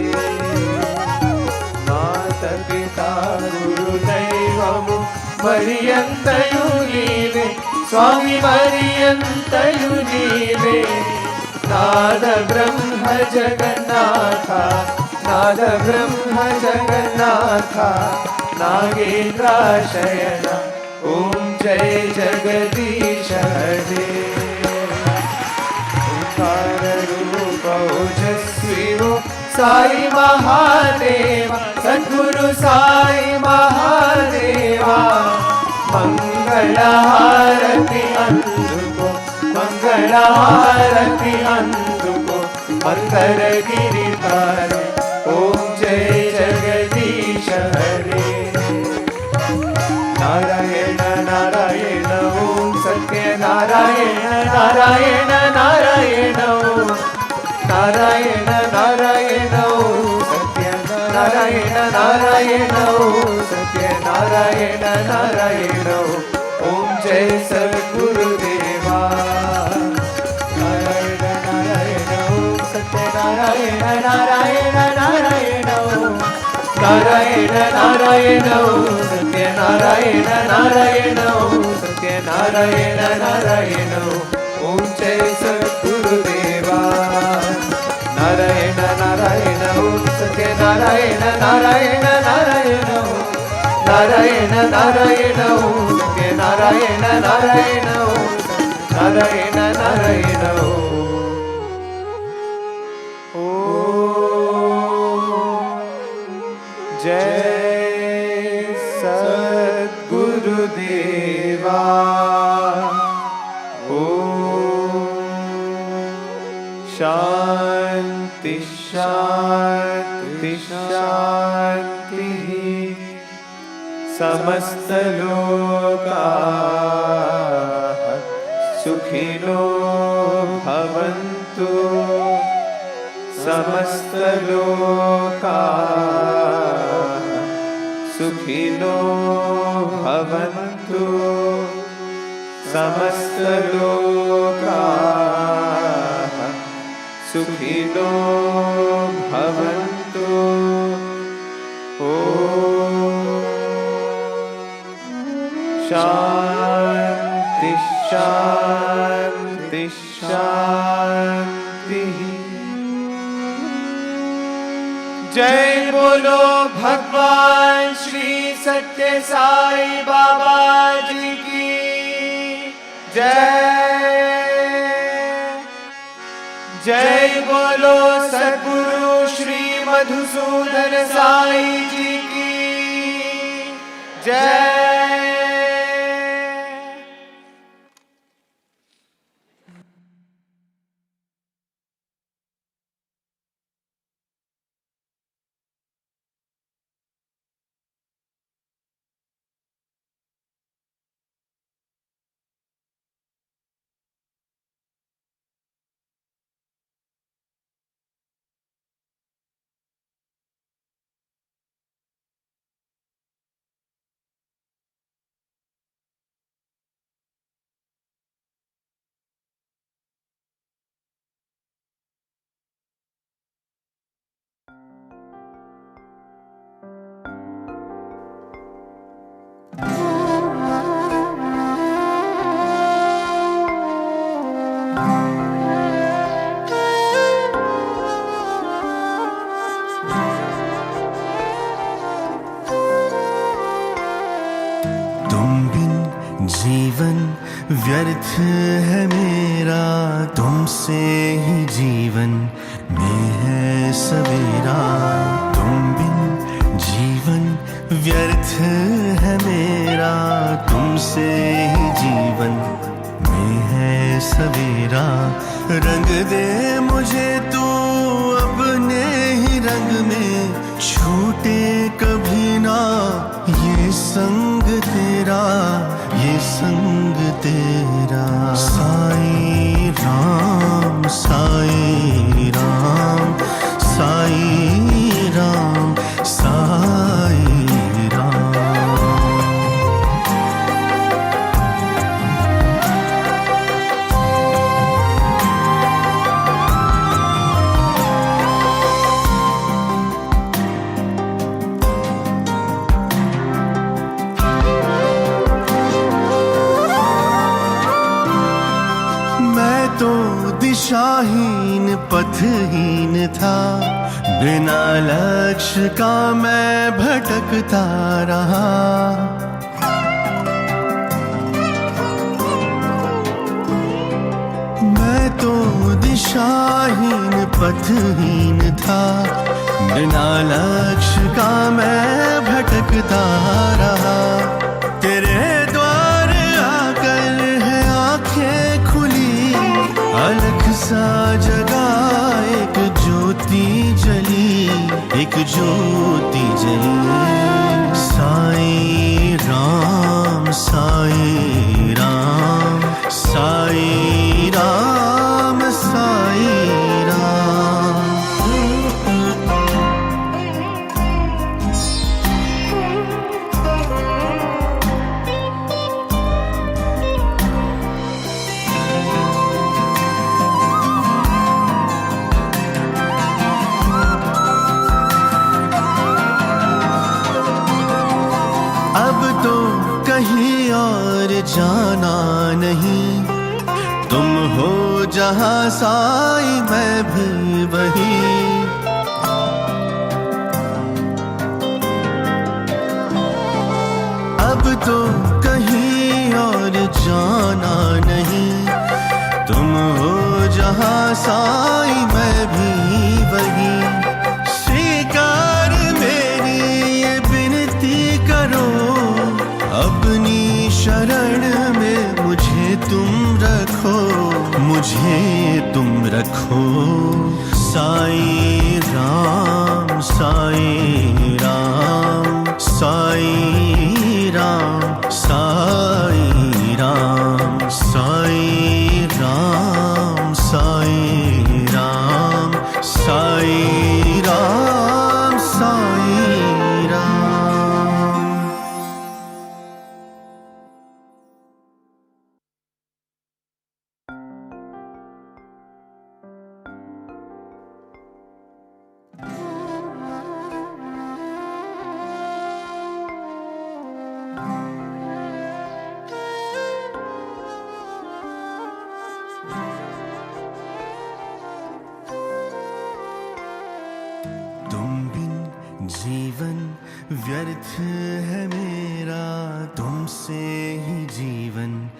माता पिता गुरुदैवमु मरियन्तयु नीवे स्वामी मरियन्तयु नीवे नाद ब्रह्म जगन्नाथा नाद ब्रह्म जगन्नाथा नागेन्द्राशयन ओम जय जगदीश हरे ओंकार रूप ओजस्वी हो साई महादेवा सद्गुरु साई महादेवा मंगल हारति अंधुको मंगल हारति अंधुको मंगर गिरिधारे ओम जय जगदीश हरे नारायण नारायण ओम सत्य नारायण नारायण नारायण ओम नारायण नारायण ओम सत्य नारायण नारायण ओम सत्य नारायण नारायण ओम जय सद्गुरुदेवा नारायण नारायण ओम सत्य नारायण नारायण नारायण ओम नारायण नारायण ओम सत्य नारायण नारायण ओम सत्य नारायण नारायण ओम जय सद्गुरुदेवा नारायण नारायण ओम सत्य नारायण नारायण नारायण ओम नारायण नारायण ओम सत्य नारायण नारायण ओम नारायण नारायण ओम जय सद्गुरुदेवा ओम शांति शांति शांति समस्त लोका सुखिनो भवन्तु समस्त लोका सुखिनो भवन्तु समस्त लोका सुखिनो भवन्तु शांति शांति शांति जय बोलो भगवान श्री सत्य साई बाबा जी की जय बोलो सद्गुरु श्री मधुसूदन साई जी की जय। जीवन व्यर्थ है मेरा, तुमसे ही जीवन में है सवेरा। तुम बिन जीवन व्यर्थ है मेरा, तुमसे ही जीवन में है सवेरा। रंग दे मुझे तू अपने ही रंग में, छूटे कभी ना ये संग तेरा, ये संग तेरा। साई राम साई राम साई राम साई राम। दिशाहीन पथहीन था, बिना लक्ष्य का मैं भटकता रहा। मैं तो दिशाहीन पथहीन था, बिना लक्ष्य का मैं भटकता रहा। तेरे द्वार आकर है आंखें खुली, अलग सा जगा एक ज्योति जली, एक ज्योति जली। साई राम साई राम साई राम साई राम। कहीं और जाना नहीं, तुम हो जहां साई मैं भी वही। अब तो कहीं और जाना नहीं, तुम हो जहां साई मैं भी वही। स्वीकार मेरी ये विनती करो, अपनी शरण में मुझे तुम रखो, मुझे तुम रखो। साई राम साई राम साई राम साई राम साई राम साई राम साई राम साई राम। जीवन व्यर्थ है मेरा,